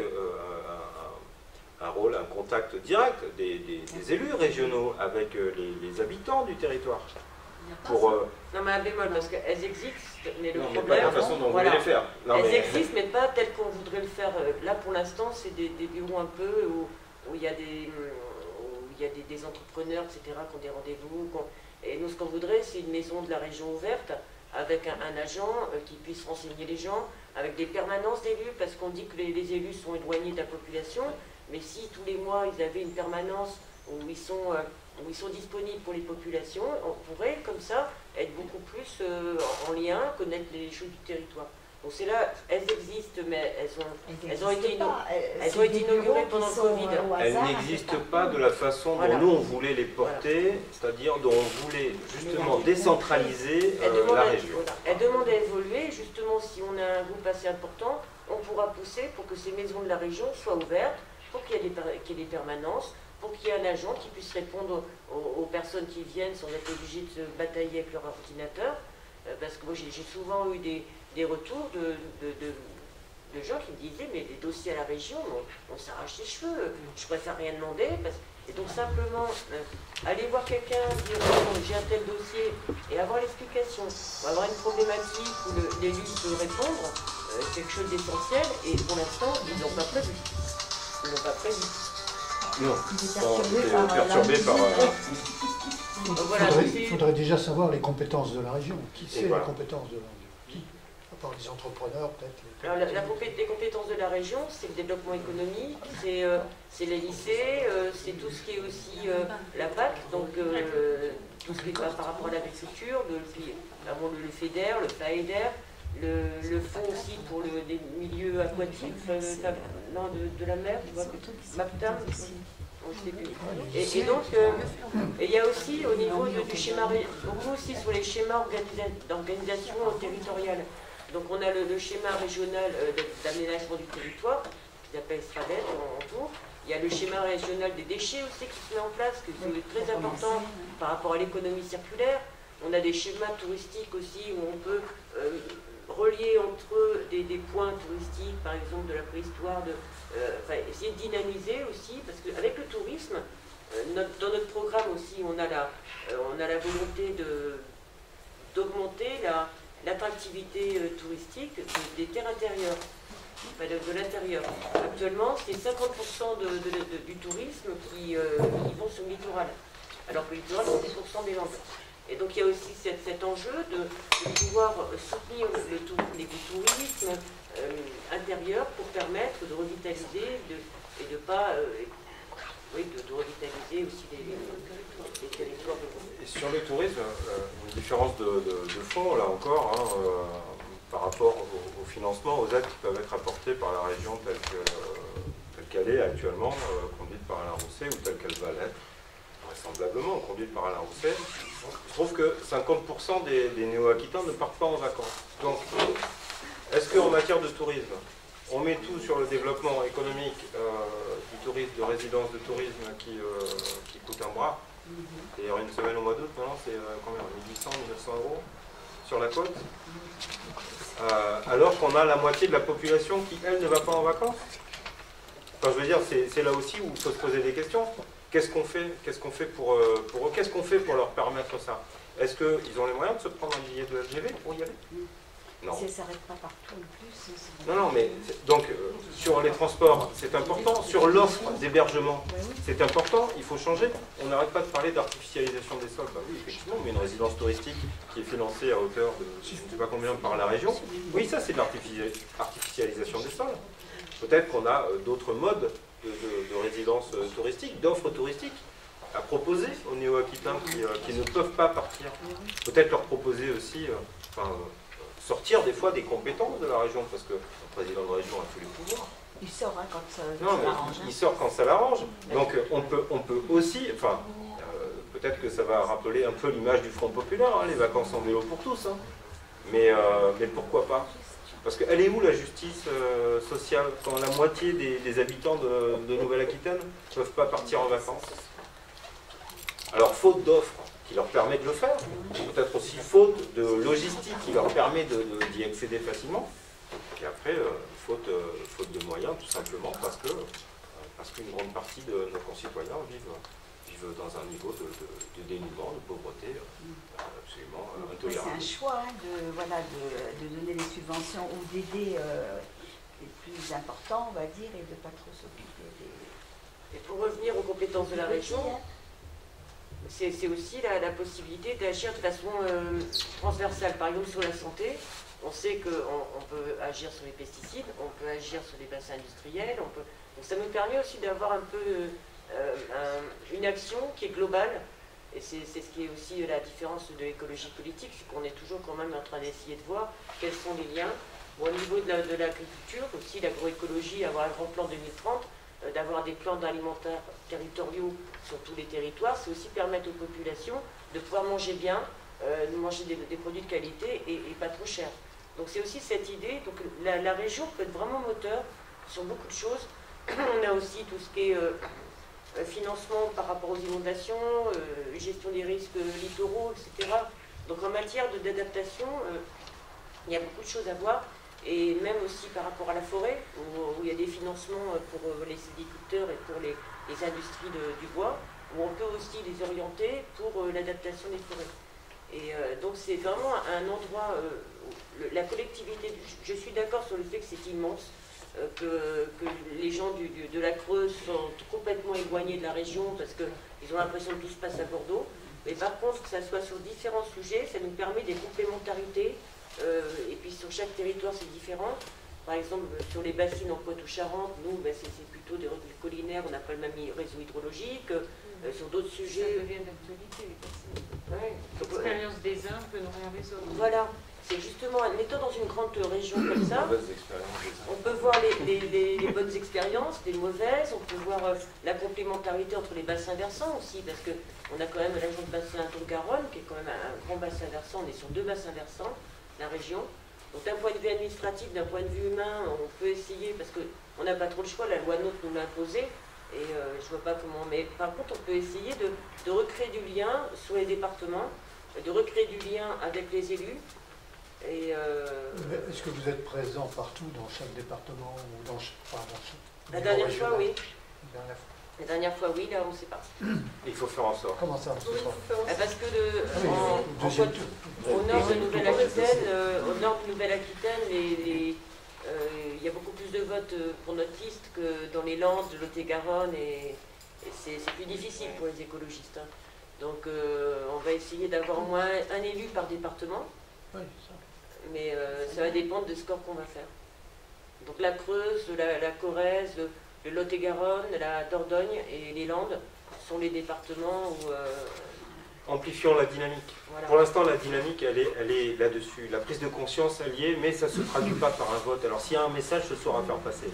Speaker 2: un contact direct des élus régionaux avec les habitants du territoire.
Speaker 1: Non mais un bémol, parce qu'elles existent, mais le
Speaker 2: non,
Speaker 1: problème...
Speaker 2: mais pas la façon dont vous voulez les faire. Non,
Speaker 1: elles existent, mais pas telles qu'on voudrait le faire. Là, pour l'instant, c'est des bureaux un peu où il y a des entrepreneurs, etc., qui ont des rendez-vous. Et nous, ce qu'on voudrait, c'est une maison de la région ouverte, avec un agent qui puisse renseigner les gens, avec des permanences d'élus, parce qu'on dit que les élus sont éloignés de la population, mais si tous les mois, ils avaient une permanence où ils sont disponibles pour les populations, on pourrait, comme ça, être beaucoup plus en lien, connaître les choses du territoire. Donc c'est là, elles existent, mais elles ont été inaugurées pendant le Covid.
Speaker 2: Elles n'existent pas de la façon dont nous, on voulait les porter, c'est-à-dire dont on voulait justement décentraliser la région.
Speaker 1: Elles demandent à évoluer, justement, si on a un groupe assez important, on pourra pousser pour que ces maisons de la région soient ouvertes, pour qu'il y ait des permanences, pour qu'il y ait un agent qui puisse répondre aux personnes qui viennent sans être obligés de se batailler avec leur ordinateur. Parce que moi, j'ai souvent eu des retours de gens qui me disaient, mais les dossiers à la région, on s'arrache les cheveux, je préfère rien demander. Et donc simplement, aller voir quelqu'un, dire j'ai un tel dossier, et avoir l'explication, avoir une problématique où l'élu peut répondre, quelque chose d'essentiel, et pour l'instant, ils n'ont pas prévu. Ils n'ont pas prévu.
Speaker 2: Non, perturbé par...
Speaker 7: Il faudrait déjà savoir les compétences de la région. Qui sait les compétences de la région? Qui? À part les entrepreneurs, peut-être.
Speaker 1: Alors, les compétences de la région, c'est le développement économique, c'est les lycées, c'est tout ce qui est aussi la PAC, donc tout ce qui est par rapport à l'agriculture, le FEDER, le FAEDER, le fonds aussi pour les milieux aquatiques, de la mer, tu vois, MAPTAM. Et donc, il y a aussi au niveau du schéma, beaucoup aussi sur les schémas d'organisation territoriale. Donc on a le schéma régional d'aménagement du territoire, qui s'appelle SRADET en tout. Il y a le schéma régional des déchets aussi qui se met en place, qui est très important par rapport à l'économie circulaire. On a des schémas touristiques aussi où on peut relier entre eux des points touristiques, par exemple de la préhistoire, essayer de dynamiser aussi, parce qu'avec le tourisme, dans notre programme aussi, on a la volonté d'augmenter l'attractivité touristique des terres intérieures, de l'intérieur. Actuellement, c'est 50% du tourisme qui vont sur le littoral, alors que le littoral, c'est 10% des Landes. Et donc il y a aussi cet enjeu de pouvoir soutenir l'écotourisme intérieur pour permettre de revitaliser et de pas de revitaliser aussi les territoires.
Speaker 2: Et sur le tourisme, une différence de fond, là encore, par rapport au financement, aux aides qui peuvent être apportées par la région telle qu'elle est actuellement, conduite par Alain Rousset, ou telle qu'elle va l'être, vraisemblablement conduite par Alain Rousset. Je trouve que 50% des néo-aquitains ne partent pas en vacances. Donc, est-ce qu'en matière de tourisme, on met tout sur le développement économique du tourisme, de résidence de tourisme qui coûte un bras? D'ailleurs, une semaine au mois d'août, maintenant, c'est combien? 1800, 1900 € sur la côte, alors qu'on a la moitié de la population qui, elle, ne va pas en vacances. Enfin, je veux dire, c'est là aussi où il faut se poser des questions. Qu'est-ce qu'on fait pour eux? Qu'est-ce qu'on fait pour leur permettre ça? Est-ce qu'ils ont les moyens de se prendre un billet de LGV pour y aller? Non.
Speaker 3: Ça ne s'arrête pas partout en plus.
Speaker 2: Non, mais donc sur les transports, c'est important. Sur l'offre d'hébergement, c'est important. Il faut changer. On n'arrête pas de parler d'artificialisation des sols. Bah oui, effectivement, mais une résidence touristique qui est financée à hauteur de je ne sais pas combien par la région. Oui, ça c'est de l'artificialisation des sols. Peut-être qu'on a d'autres modes de résidence touristique, d'offres touristiques à proposer aux néo-aquitains qui ne peuvent pas partir. Peut-être leur proposer aussi, sortir des fois des compétences de la région, parce que le président de région a tous les pouvoirs.
Speaker 3: Il sort quand ça
Speaker 2: l'arrange. Il sort quand ça l'arrange. Donc on peut aussi, peut-être que ça va rappeler un peu l'image du Front populaire, les vacances en vélo pour tous, mais pourquoi pas? Parce qu'elle est où la justice sociale quand la moitié des habitants de Nouvelle-Aquitaine ne peuvent pas partir en vacances? Alors faute d'offres qui leur permet de le faire, peut-être aussi faute de logistique qui leur permet d'y accéder facilement, et après faute de moyens tout simplement parce parce qu'une grande partie de nos concitoyens vivent dans un niveau de dénuement, de pauvreté absolument intolérable.
Speaker 3: C'est un choix hein, de donner des subventions ou d'aider les plus importants, on va dire, et de ne pas trop s'occuper des...
Speaker 1: Et pour revenir aux compétences de la région, c'est aussi la possibilité d'agir de façon transversale. Par exemple, sur la santé, on sait qu'on peut agir sur les pesticides, on peut agir sur les bassins industriels, donc ça nous permet aussi d'avoir un peu une action qui est globale. Et c'est ce qui est aussi la différence de l'écologie politique, c'est qu'on est toujours quand même en train d'essayer de voir quels sont les liens. Bon, au niveau de l'agriculture, aussi l'agroécologie, avoir un grand plan 2030, d'avoir des plans alimentaires territoriaux sur tous les territoires, c'est aussi permettre aux populations de pouvoir manger bien, de manger des produits de qualité et pas trop cher. Donc c'est aussi cette idée, donc la région peut être vraiment moteur sur beaucoup de choses. On a aussi tout ce qui est financement par rapport aux inondations, gestion des risques littoraux, etc. Donc en matière d'adaptation, il y a beaucoup de choses à voir. Et même aussi par rapport à la forêt, où il y a des financements pour les sylviculteurs et pour les industries du bois, où on peut aussi les orienter pour l'adaptation des forêts. Et donc c'est vraiment un endroit, la collectivité, je suis d'accord sur le fait que c'est immense, que les gens de la Creuse sont complètement éloignés de la région parce qu'ils ont l'impression que tout se passe à Bordeaux. Mais par contre, que ça soit sur différents sujets, ça nous permet des complémentarités. Et puis sur chaque territoire c'est différent. Par exemple sur les bassines en Poitou-Charentes, nous c'est plutôt des reculs collinaires, on n'a pas le même réseau hydrologique. Sur d'autres sujets...
Speaker 4: Ça devient d'actualité les bassines. Ouais. L'expérience des uns peut nourrir les autres.
Speaker 1: Voilà, c'est justement en étant dans une grande région comme ça, on peut voir les bonnes expériences, les mauvaises, on peut voir la complémentarité entre les bassins versants aussi, parce qu'on a quand même la région de bassin Garonne, qui est quand même un grand bassin versant, on est sur 2 bassins versants. La région. Donc d'un point de vue administratif, d'un point de vue humain, on peut essayer, parce qu'on n'a pas trop le choix, la loi NOTRe nous l'a imposé, et je ne vois pas comment, mais par contre on peut essayer de recréer du lien sur les départements, de recréer du lien avec les élus.
Speaker 7: Est-ce que vous êtes présent partout dans chaque département ou dans chaque...
Speaker 1: La dernière fois, oui.
Speaker 7: La dernière fois.
Speaker 1: La dernière fois, oui, là, on ne sait pas.
Speaker 2: Il faut faire en sorte.
Speaker 7: Comment ça, on ne sait pas?
Speaker 1: Parce que au nord de Nouvelle-Aquitaine, il y a beaucoup plus de votes pour notre liste que dans les Landes, de Lot-et-Garonne, et c'est plus difficile pour les écologistes. Hein. Donc, on va essayer d'avoir au moins un élu par département, mais ça va dépendre des scores qu'on va faire. Donc, la Creuse, la Corrèze, le Lot-et-Garonne, la Dordogne et les Landes sont les départements où...
Speaker 2: Amplifions la dynamique. Voilà. Pour l'instant, la dynamique, elle est là-dessus. La prise de conscience, elle y est, mais ça ne se traduit pas par un vote. Alors, s'il y a un message, ce soir à faire passer.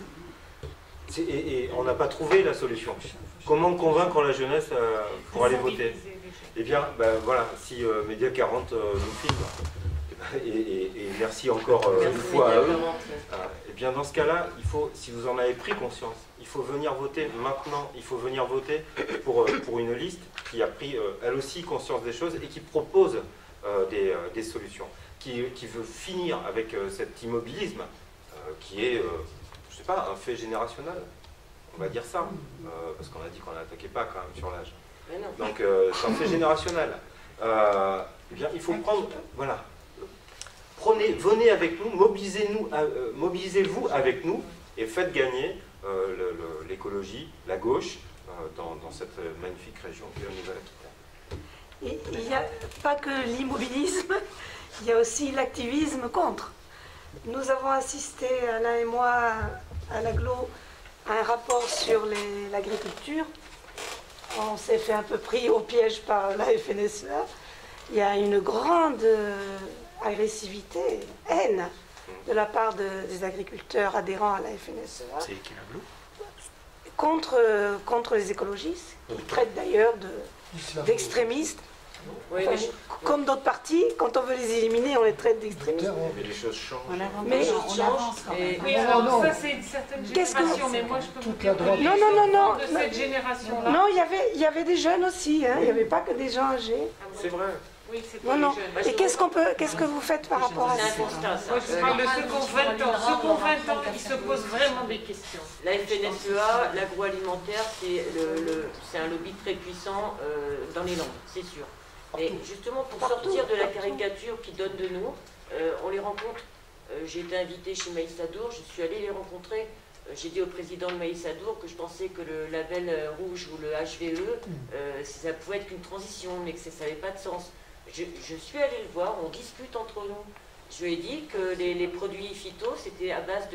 Speaker 2: Et on n'a pas trouvé la solution. Comment convaincre la jeunesse pour aller voter? Eh bien, voilà, si Média 40 nous filme, et merci encore une fois à eux. Et bien dans ce cas-là, il faut, si vous en avez pris conscience, il faut venir voter maintenant. Il faut venir voter pour une liste qui a pris elle aussi conscience des choses et qui propose des solutions, qui veut finir avec cet immobilisme qui est, je sais pas, un fait générationnel. On va dire ça, parce qu'on a dit qu'on n'attaquait pas quand même sur l'âge. Donc c'est un fait générationnel. Eh bien, il faut prendre, voilà. Venez avec nous, mobilisez-vous avec nous et faites gagner l'écologie, la gauche, dans cette magnifique région qui est la Nouvelle-Aquitaine.
Speaker 9: Il n'y a pas que l'immobilisme, il y a aussi l'activisme contre. Nous avons assisté, Alain et moi, à l'Aglo, à un rapport sur l'agriculture. On s'est fait un peu pris au piège par la FNSEA. Il y a une grande agressivité, haine de la part des agriculteurs adhérents à la FNSEA.
Speaker 8: C'est qui l'Aglo ?
Speaker 9: Contre les écologistes, qui traitent d'ailleurs d'extrémistes.
Speaker 1: Oui,
Speaker 9: enfin, comme d'autres partis, quand on veut les éliminer, on les traite d'extrémistes.
Speaker 2: Mais les choses changent.
Speaker 9: Mais
Speaker 3: on avance quand même.
Speaker 4: Oui, alors ça c'est une certaine génération, mais moi je peux vous dire
Speaker 9: non,
Speaker 4: de cette génération-là.
Speaker 9: Non, il y avait des jeunes aussi, hein. Il n'y avait pas que des gens âgés.
Speaker 2: C'est vrai.
Speaker 4: Oui, c'est
Speaker 9: Non,
Speaker 4: pas
Speaker 9: non.
Speaker 4: les jeunes.
Speaker 9: Et qu'est-ce que vous faites par rapport à
Speaker 1: C'est un
Speaker 9: ça?
Speaker 1: constat, ça.
Speaker 4: Moi, je parle de ceux qui ont 20 ans. Ceux qui ont 20 ans, ils se posent vraiment des questions.
Speaker 1: La FNSEA, l'agroalimentaire, c'est un lobby très puissant dans les Landes, c'est sûr. Mais justement, pour sortir de la caricature qu'ils donnent de nous, on les rencontre. J'ai été invitée chez Maïs Adour, je suis allée les rencontrer. J'ai dit au président de Maïs Adour que je pensais que le label rouge ou le HVE, ça pouvait être une transition, mais que ça n'avait pas de sens. Je suis allée le voir, on discute entre nous. Je lui ai dit que les produits phyto, c'était à base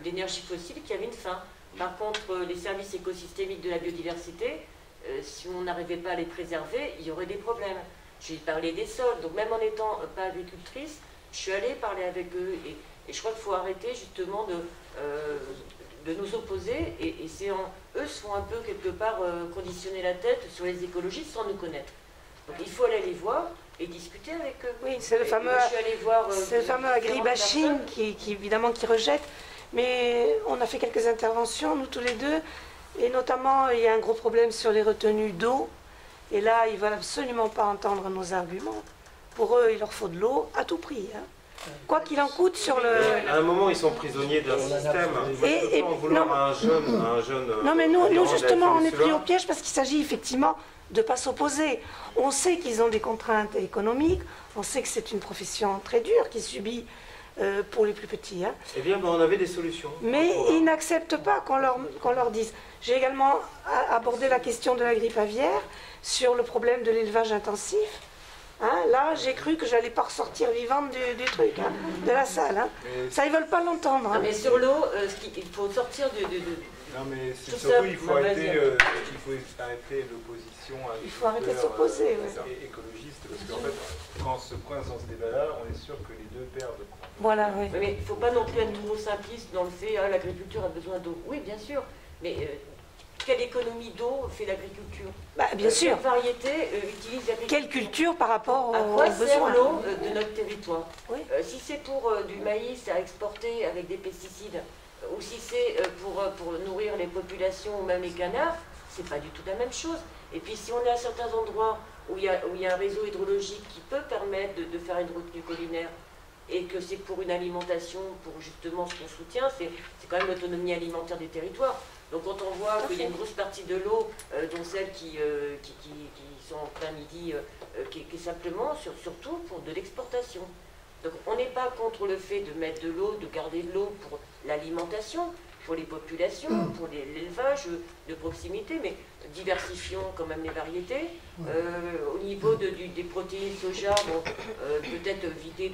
Speaker 1: d'énergie fossile qui avait une fin. Par contre, les services écosystémiques de la biodiversité, si on n'arrivait pas à les préserver, il y aurait des problèmes. Je lui ai parlé des sols, donc même en n'étant pas agricultrice, je suis allée parler avec eux. Et je crois qu'il faut arrêter justement de nous opposer. Et eux se font un peu quelque part conditionner la tête sur les écologistes sans nous connaître. Donc il faut aller les voir et discuter avec eux.
Speaker 9: Oui, c'est le fameux, agribashing qui évidemment qui rejette. Mais on a fait quelques interventions, nous tous les deux, et notamment il y a un gros problème sur les retenues d'eau. Et là, ils ne veulent absolument pas entendre nos arguments. Pour eux, il leur faut de l'eau à tout prix. Hein. Quoi qu'il en coûte sur le...
Speaker 2: À un moment, ils sont prisonniers d'un système. Et en vouloir à un jeune...
Speaker 9: Non, mais nous justement, on est pris au piège parce qu'il s'agit effectivement de ne pas s'opposer. On sait qu'ils ont des contraintes économiques, on sait que c'est une profession très dure qui subit pour les plus petits. Hein.
Speaker 2: Eh bien, on avait des solutions.
Speaker 9: Mais ils n'acceptent pas qu'on leur dise. J'ai également abordé la question de la grippe aviaire sur le problème de l'élevage intensif. Hein, là, j'ai cru que j'allais pas ressortir vivante du truc, hein, de la salle. Hein. Ça, ils veulent pas l'entendre. Hein.
Speaker 1: Mais sur l'eau, il faut sortir
Speaker 10: Non, mais c'est surtout, il faut arrêter l'opposition.
Speaker 9: Il faut arrêter de s'opposer.
Speaker 10: Écologiste, parce qu'en fait, quand on se coince dans ce débat-là, on est sûr que les deux perdent.
Speaker 9: Voilà, oui.
Speaker 1: Mais il ne faut pas non plus être trop simpliste dans le fait que l'agriculture a besoin d'eau. Oui, bien sûr, mais quelle économie d'eau fait l'agriculture?
Speaker 9: Bien sûr.
Speaker 1: Quelle variété utilise l'agriculture?
Speaker 9: Quelle culture par rapport aux besoins?
Speaker 1: À quoi sert l'eau de notre territoire?
Speaker 9: Oui.
Speaker 1: Si c'est pour du maïs à exporter avec des pesticides, ou si c'est pour nourrir les populations ou même les canards, c'est pas du tout la même chose. Et puis si on est à certains endroits où il y a un réseau hydrologique qui peut permettre de faire une retenue collinaire, et que c'est pour une alimentation, pour justement ce qu'on soutient, c'est quand même l'autonomie alimentaire des territoires. Donc quand on voit qu'il y a une grosse partie de l'eau, dont celles qui sont en plein midi, qui est simplement, surtout pour de l'exportation. Donc on n'est pas contre le fait de mettre de l'eau, de garder de l'eau pour l'alimentation, pour les populations, pour l'élevage de proximité, mais diversifions quand même les variétés. Au niveau des protéines soja, peut-être éviter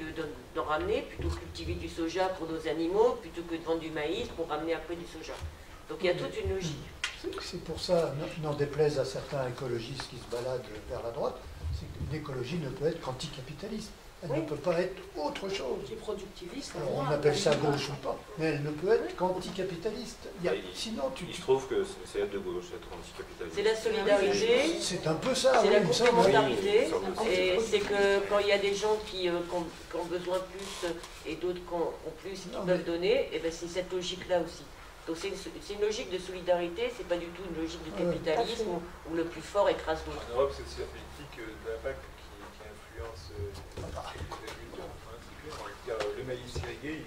Speaker 1: d'en ramener, plutôt cultiver du soja pour nos animaux, plutôt que de vendre du maïs pour ramener après du soja. Donc il y a toute une logique.
Speaker 7: C'est pour ça, n'en déplaise à certains écologistes qui se baladent vers la droite, c'est que l'écologie ne peut être qu'anticapitaliste. Elle ne peut pas être autre chose.
Speaker 3: Les productivistes.
Speaker 7: Alors on appelle ça gauche ou pas, mais elle ne peut être qu'anticapitaliste. Sinon,
Speaker 2: il se trouve que c'est être de gauche, être anticapitaliste.
Speaker 1: C'est la solidarité.
Speaker 7: C'est un peu ça.
Speaker 1: C'est la
Speaker 7: oui,
Speaker 1: complémentarité. Et c'est que quand il y a des gens qui ont besoin de plus et d'autres qui ont plus, qui peuvent donner, et ben c'est cette logique-là aussi. Donc c'est une logique de solidarité, c'est pas du tout une logique de capitalisme où le plus fort écrase l'autre.
Speaker 10: En Europe, c'est aussi la politique de la PAC qui influence les agriculteurs. Le maïs irrigué,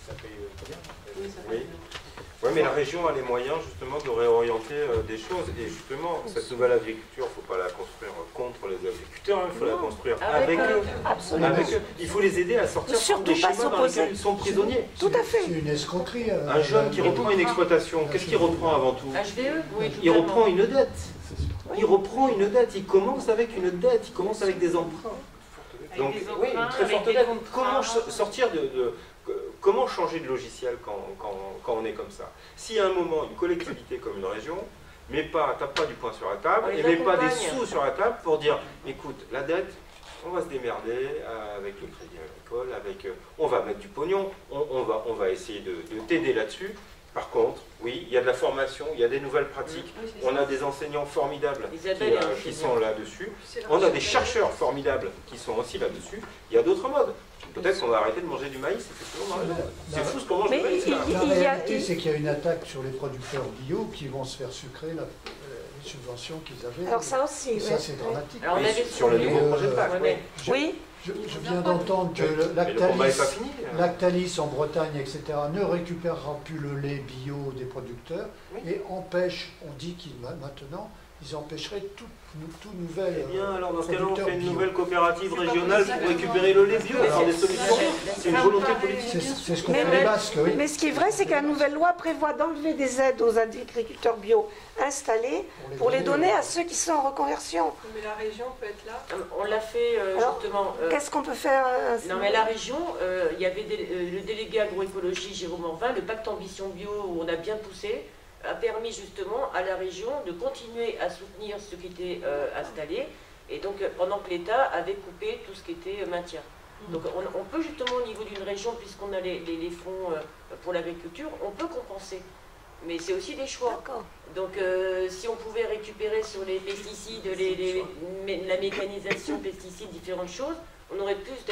Speaker 10: ça paye bien.
Speaker 2: Oui. Oui, mais la région a les moyens justement de réorienter des choses. Et justement, cette nouvelle agriculture, il ne faut pas la construire contre les agriculteurs, il faut la construire avec eux. Avec eux. Il faut les aider à sortir des schémas dans lesquels ils sont prisonniers.
Speaker 9: Tout à fait.
Speaker 7: C'est une escroquerie.
Speaker 2: Un jeune qui reprend une exploitation, qu'est-ce qu'il reprend avant tout?
Speaker 1: HVE, oui,
Speaker 2: il reprend une dette. Il reprend une dette, il commence avec une dette, il commence avec des emprunts. Donc, oui, une très forte dette. Comment sortir comment changer de logiciel quand on est comme ça? Si à un moment, une collectivité comme une région tape pas du poing sur la table et met pas des sous sur la table pour dire, écoute, la dette, on va se démerder avec le crédit agricole, on va mettre du pognon, on va essayer de t'aider là-dessus. Par contre, oui, il y a de la formation, il y a des nouvelles pratiques, on a des enseignants formidables qui sont là-dessus, on a des chercheurs formidables qui sont aussi là-dessus, il y a d'autres modes. Peut-être qu'on va arrêter de manger du maïs, c'est fou ce qu'on mange du maïs.
Speaker 7: La réalité, c'est qu'il y a une attaque sur les producteurs bio qui vont se faire sucrer les subventions qu'ils avaient.
Speaker 9: Alors ça aussi,
Speaker 7: Et ça,
Speaker 9: oui.
Speaker 7: c'est dramatique.
Speaker 1: Alors, on avait
Speaker 10: sur le nouveau projet de PAC.
Speaker 1: Ouais,
Speaker 9: Oui,
Speaker 7: Je viens d'entendre que
Speaker 2: Mais le combat n'est pas
Speaker 7: Lactalis,
Speaker 2: fini.
Speaker 7: Lactalis en Bretagne, etc., ne récupérera plus le lait bio des producteurs et empêche, on dit qu'ils maintenant, ils empêcheraient tout nouvel
Speaker 2: Eh bien, alors dans ce cas-là, on
Speaker 7: producteur
Speaker 2: fait une
Speaker 7: bio.
Speaker 2: nouvelle coopérative régionale pour récupérer le lait bio. Alors, des solutions, c'est une volonté politique.
Speaker 7: C'est ce qu'on fait les Basques, oui.
Speaker 9: mais ce qui est vrai, c'est que la nouvelle loi prévoit d'enlever des aides aux agriculteurs bio installés pour les donner à ceux qui sont en reconversion.
Speaker 6: Mais la région peut être là.
Speaker 1: On l'a fait
Speaker 9: Alors,
Speaker 1: justement.
Speaker 9: Qu'est-ce qu'on peut faire
Speaker 1: Non, mais la région, il y avait le délégué agroécologie Jérôme Orvin, le pacte ambition bio où on a bien poussé, a permis justement à la région de continuer à soutenir ceux qui étaient installés, et donc pendant que l'État avait coupé tout ce qui était maintien. Donc on peut justement au niveau d'une région, puisqu'on a les fonds pour l'agriculture, on peut compenser. Mais c'est aussi des choix.
Speaker 9: D'accord.
Speaker 1: Donc si on pouvait récupérer sur les pesticides, la mécanisation pesticides, différentes choses, on aurait plus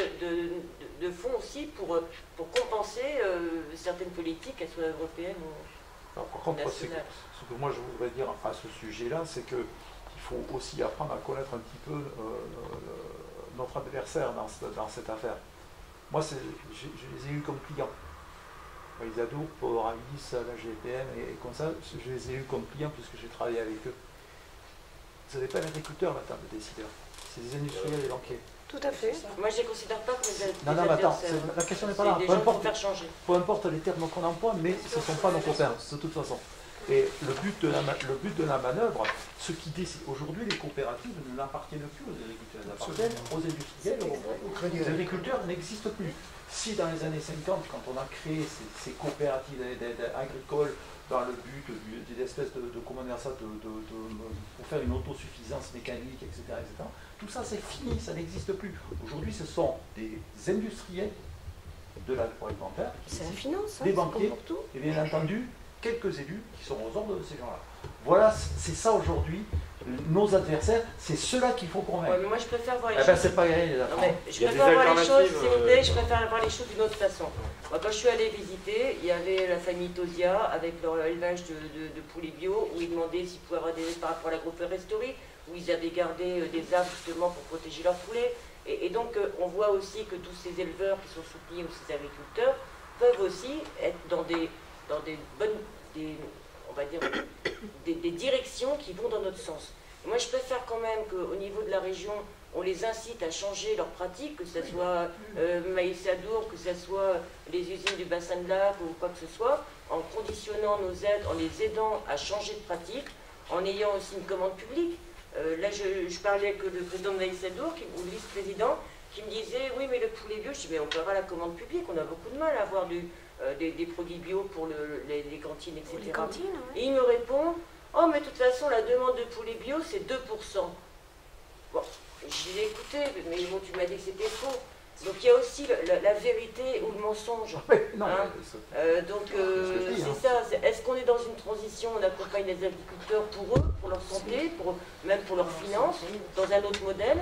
Speaker 1: de fonds aussi pour compenser certaines politiques, qu'elles soient européennes ou
Speaker 5: Alors, par contre,
Speaker 1: nationales.
Speaker 5: ce que moi je voudrais dire à ce sujet-là, c'est qu'il faut aussi apprendre à connaître un petit peu notre adversaire dans cette affaire. Moi, je les ai eus comme clients. Isadou, pour Avis, la GPM et comme ça, je les ai eus comme clients puisque j'ai travaillé avec eux. Ce n'est pas l'agriculteur la table de décideurs, c'est des industriels et banquiers.
Speaker 9: Tout à fait.
Speaker 1: Moi, je ne les considère pas comme des
Speaker 5: Non, mais attends,
Speaker 1: adversaires.
Speaker 5: la question n'est pas
Speaker 1: C'est
Speaker 5: là.
Speaker 1: des
Speaker 5: Peu
Speaker 1: gens pour
Speaker 5: importe,
Speaker 1: faire changer.
Speaker 5: peu importe les termes qu'on emploie, mais ce ne sont pas nos copains, de toute façon. Et le but de la manœuvre, ce qui décide aujourd'hui, les coopératives n'appartiennent plus aux agriculteurs, elles appartiennent aux industriels, aux agriculteurs n'existent plus. Si dans les années 50, quand on a créé ces coopératives agricoles dans le but d'une espèce de comment dire ça, pour faire une autosuffisance mécanique, etc., tout ça c'est fini, ça n'existe plus. Aujourd'hui, ce sont des industriels de l'agroalimentaire,
Speaker 9: C'est la finance,
Speaker 5: des
Speaker 9: c'est
Speaker 5: banquiers,
Speaker 9: comme pour tout.
Speaker 5: et bien entendu, quelques élus qui sont aux ordres de ces gens-là. Voilà, c'est ça aujourd'hui, nos adversaires, c'est ceux-là qu'il faut convaincre.
Speaker 1: Ouais, mais moi, je préfère voir les
Speaker 5: Eh ben,
Speaker 1: choses.
Speaker 5: c'est pas gagné, les
Speaker 1: Non,
Speaker 5: affaires.
Speaker 1: mais je
Speaker 2: Il y a
Speaker 1: préfère
Speaker 2: des
Speaker 1: voir les choses,
Speaker 2: alternatives,
Speaker 1: s'il vous plaît, je préfère voir les choses d'une autre façon. Moi, quand je suis allée visiter, il y avait la famille Tosia avec leur élevage de poulets bio, où ils demandaient s'ils pouvaient avoir des aides par rapport à l'agroforesterie, où ils avaient gardé des arbres justement pour protéger leurs poulets. Et donc, on voit aussi que tous ces éleveurs qui sont soutenus, ou ces agriculteurs, peuvent aussi être dans des bonnes, on va dire, des directions qui vont dans notre sens. Et moi, je préfère quand même qu'au niveau de la région, on les incite à changer leurs pratiques, que ce soit Maïs Adour, que ce soit les usines du bassin de lac ou quoi que ce soit, en conditionnant nos aides, en les aidant à changer de pratique, en ayant aussi une commande publique. Là, je parlais avec le président de Maïs Adour, ou le vice-président, qui me disait, oui, mais le poulet bio, je dis, mais on peut avoir la commande publique, on a beaucoup de mal à avoir des produits bio pour les cantines, etc.
Speaker 9: Les cantines, ouais.
Speaker 1: Et il me répond, oh, mais de toute façon, la demande de poulet bio, c'est 2%. Bon, j'ai écouté, mais bon, tu m'as dit que c'était faux. Donc il y a aussi la vérité ou le mensonge.
Speaker 5: Non,
Speaker 1: Hein donc
Speaker 5: ce que je dis,
Speaker 1: c'est ça. Est-ce qu'on est dans une transition, on accompagne les agriculteurs pour eux, pour leur santé, même pour leurs finances, dans un autre modèle,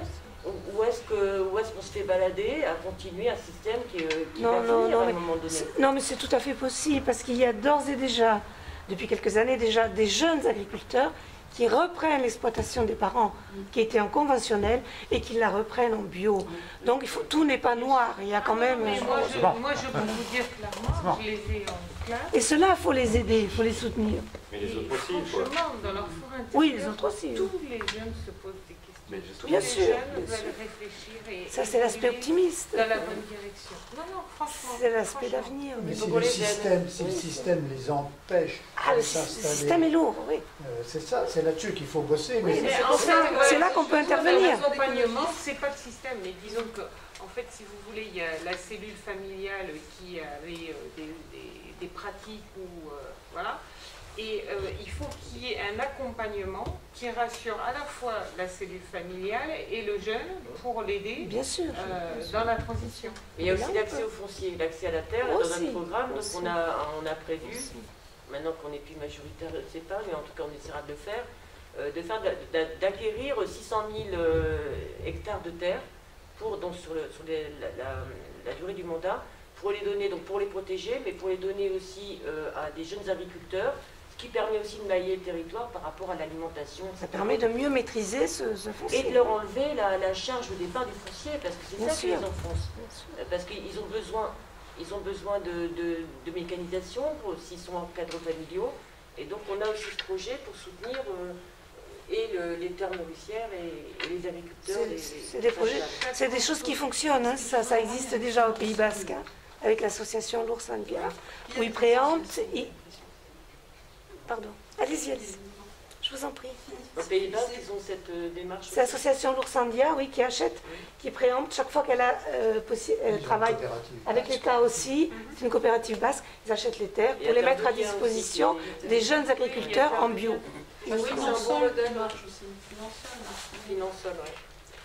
Speaker 1: ou est-ce qu'on se fait balader à continuer un système qui va finir à un moment donné?
Speaker 9: Non, mais c'est tout à fait possible, parce qu'il y a d'ores et déjà, depuis quelques années déjà, des jeunes agriculteurs qui reprennent l'exploitation des parents qui étaient en conventionnel et qui la reprennent en bio. Donc tout n'est pas noir, il y a quand même...
Speaker 4: Mais moi, je peux vous dire clairement, je les ai en classe.
Speaker 9: Et ceux-là, il faut les aider, il faut les soutenir.
Speaker 2: Mais les autres aussi, quoi.
Speaker 4: Franchement, dans leur fort intérieur,
Speaker 9: Oui, les autres aussi.
Speaker 4: tous les jeunes se posent des questions.
Speaker 10: Mais
Speaker 4: Tous
Speaker 9: Bien
Speaker 4: les
Speaker 9: sûr,
Speaker 4: jeunes
Speaker 9: bien
Speaker 4: veulent
Speaker 9: sûr.
Speaker 4: réfléchir et
Speaker 9: Ça, c'est l'aspect
Speaker 4: évoluer
Speaker 9: optimiste.
Speaker 4: dans la bonne direction. Non, franchement.
Speaker 9: C'est l'aspect
Speaker 4: franchement.
Speaker 9: d'avenir.
Speaker 7: Mais
Speaker 1: Il faut
Speaker 7: si
Speaker 1: qu'on
Speaker 7: le
Speaker 1: les
Speaker 7: système,
Speaker 1: aide.
Speaker 7: si le système les empêche
Speaker 9: Ah,
Speaker 7: de
Speaker 9: le
Speaker 7: s'installer,
Speaker 9: système est lourd, oui.
Speaker 7: c'est ça, c'est là-dessus qu'il faut bosser.
Speaker 9: Oui,
Speaker 7: mais
Speaker 4: Mais en fait,
Speaker 9: c'est là qu'on peut intervenir.
Speaker 4: L'accompagnement, c'est pas le système, mais disons que, en fait, si vous voulez, il y a la cellule familiale qui avait des pratiques ou voilà, et il faut qu'il y ait un accompagnement qui rassure à la fois la cellule familiale et le jeune pour l'aider
Speaker 9: Bien sûr.
Speaker 4: dans la transition.
Speaker 1: Mais il y a aussi l'accès au foncier, l'accès à la terre. Dans
Speaker 9: Aussi,
Speaker 1: un programme, donc
Speaker 9: aussi.
Speaker 1: on a prévu, maintenant qu'on n'est plus majoritaire, je ne sais pas, mais en tout cas on essaiera de le faire, d'acquérir 600 000 hectares de terre sur la durée du mandat, pour les donner, donc pour les protéger, mais pour les donner aussi à des jeunes agriculteurs, qui permet aussi de mailler le territoire par rapport à l'alimentation.
Speaker 9: Ça permet de mieux maîtriser ce
Speaker 1: Et
Speaker 9: foncier.
Speaker 1: de leur enlever la charge au départ du foncier, parce que c'est
Speaker 9: Bien
Speaker 1: ça qui
Speaker 9: sûr.
Speaker 1: les enfonce. Parce qu'ils ont besoin de mécanisation s'ils sont en cadre familiaux. Et donc on a aussi ce projet pour soutenir les terres nourricières et les agriculteurs.
Speaker 9: C'est des projets, c'est des choses qui fonctionnent. Hein. Ça existe déjà au Pays Basque, hein, avec l'association l'Ours Anguilla, où ils préemptent. Pardon, allez-y, allez-y. Je vous en prie.
Speaker 1: Au Pays Basque, ils ont cette démarche.
Speaker 9: C'est l'association l'Ours Anguilla, oui, qui achète, qui préempte chaque fois qu'elle travaille avec l'État aussi. C'est une coopérative basque. Ils achètent les terres pour les mettre à disposition des jeunes agriculteurs en bio.
Speaker 6: Oui, c'est un bon modèle.
Speaker 1: Financeur, ouais.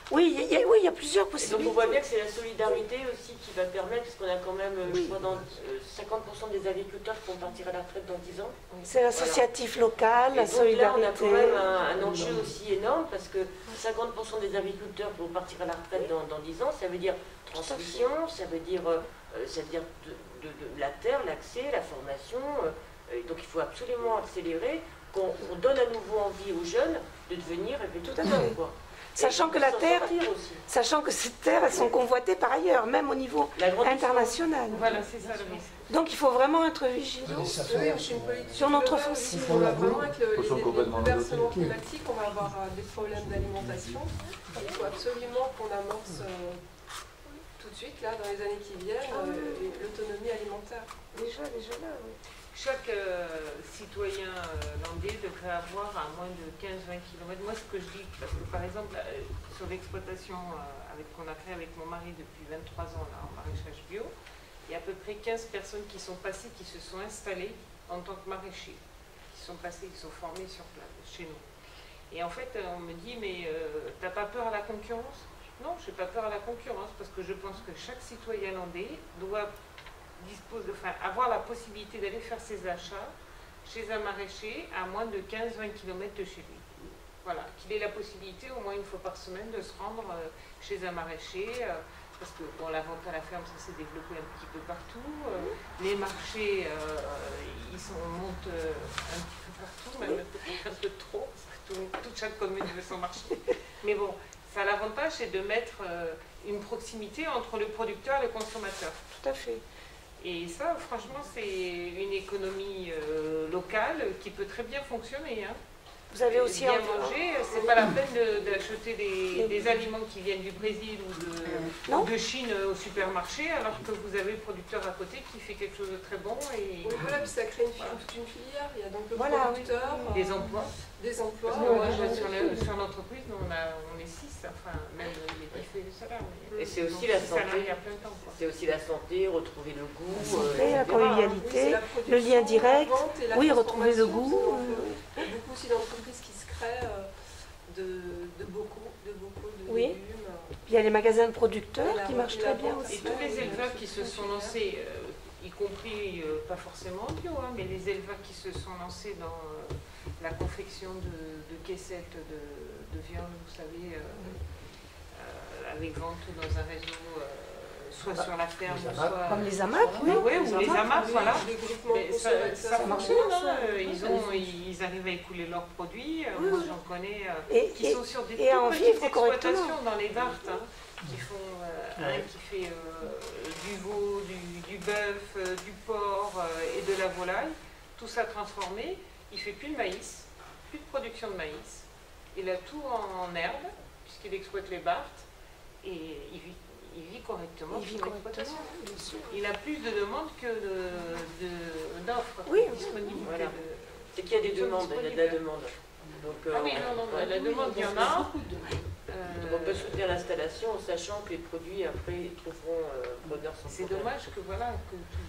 Speaker 9: Oui, il y a plusieurs
Speaker 1: Et donc
Speaker 9: possibilités.
Speaker 1: on voit bien que c'est la solidarité aussi qui va permettre, parce qu'on a quand même, je crois, 50% des agriculteurs qui vont partir à la retraite dans 10 ans.
Speaker 9: C'est l'associatif local, la
Speaker 1: Et donc là, on a
Speaker 9: solidarité.
Speaker 1: quand même un enjeu aussi énorme, parce que 50% des agriculteurs qui vont partir à la retraite dans 10 ans, ça veut dire transmission, ça veut dire de la terre, l'accès, la formation. Donc il faut absolument accélérer, qu'on donne à nouveau envie aux jeunes de devenir agriculteurs. Quoi.
Speaker 9: Sachant que la terre, sachant que ces terres, elles sont convoitées par ailleurs, même au niveau international.
Speaker 4: Voilà, c'est ça le risque.
Speaker 9: Donc il faut vraiment être vigilant sur notre foncier.
Speaker 6: Vraiment avec les bouleversements climatiques, on va avoir des problèmes d'alimentation. Il faut absolument qu'on amorce tout de suite, là, dans les années qui viennent, l'autonomie alimentaire.
Speaker 9: Déjà là, oui.
Speaker 4: Chaque citoyen landais devrait avoir à moins de 15-20 km. Moi, ce que je dis, parce que par exemple, sur l'exploitation qu'on a créée avec mon mari depuis 23 ans là, en maraîchage bio, il y a à peu près 15 personnes qui sont passées, qui se sont installées en tant que maraîchers, qui sont formés sur place, chez nous. Et en fait, on me dit, mais t'as pas peur à la concurrence? Non, je n'ai pas peur à la concurrence, parce que je pense que chaque citoyen landais doit avoir la possibilité d'aller faire ses achats chez un maraîcher à moins de 15-20 km de chez lui. Voilà, qu'il ait la possibilité au moins une fois par semaine de se rendre chez un maraîcher, parce que bon, la vente à la ferme, ça s'est développé un petit peu partout. Les marchés, montent un petit peu partout, même un peu trop, parce que toute chaque commune veut son marché. Mais bon, ça a l'avantage, c'est de mettre une proximité entre le producteur et le consommateur.
Speaker 9: Tout à fait.
Speaker 4: Et ça, franchement, c'est une économie locale qui peut très bien fonctionner. Hein.
Speaker 9: Vous avez aussi
Speaker 4: bien manger, c'est pas la peine d'acheter des aliments qui viennent du Brésil ou de Chine au supermarché, alors que vous avez le producteur à côté qui fait quelque chose de très bon. Et
Speaker 6: oui, voilà, puis ça crée toute une filière. Il y a donc le producteur,
Speaker 4: des emplois.
Speaker 6: Des emplois.
Speaker 4: Moi, sur l'entreprise, on est 6, enfin, même il est fait le salaire.
Speaker 1: Et c'est aussi la santé. C'est aussi la santé, retrouver le goût.
Speaker 9: La santé, la convivialité, le lien direct. Oui, retrouver le goût.
Speaker 6: Il y a beaucoup aussi d'entreprises qui se créent de beaucoup de légumes.
Speaker 9: Il y a les magasins de producteurs qui marchent très bien aussi.
Speaker 4: Et tous les éleveurs qui se sont lancés, y compris, pas forcément en bio, mais les éleveurs qui se sont lancés dans la confection de caissettes de viande, vous savez, avec vente dans un réseau, soit sur la ferme, soit...
Speaker 9: Comme les AMAP, oui.
Speaker 4: Oui, ou les AMAP, voilà.
Speaker 6: Mais
Speaker 4: ça fonctionne, hein. Ils arrivent à écouler leurs produits. Moi, j'en connais qui sont sur des toutes petites exploitations dans les Vartes, qui font qui fait du veau, du bœuf, du porc et de la volaille. Tout ça transformé. Il ne fait plus de maïs, plus de production de maïs. Il a tout en herbe, puisqu'il exploite les Barthes, et il vit correctement. Il a plus de demandes que d'offres disponibles.
Speaker 1: Voilà. C'est qu'il y a des demandes, il y a de la demande. Donc,
Speaker 4: oui, la demande, il y en a.
Speaker 1: Donc on peut soutenir l'installation en sachant que les produits après trouveront bonheur sans
Speaker 4: C'est dommage que voilà.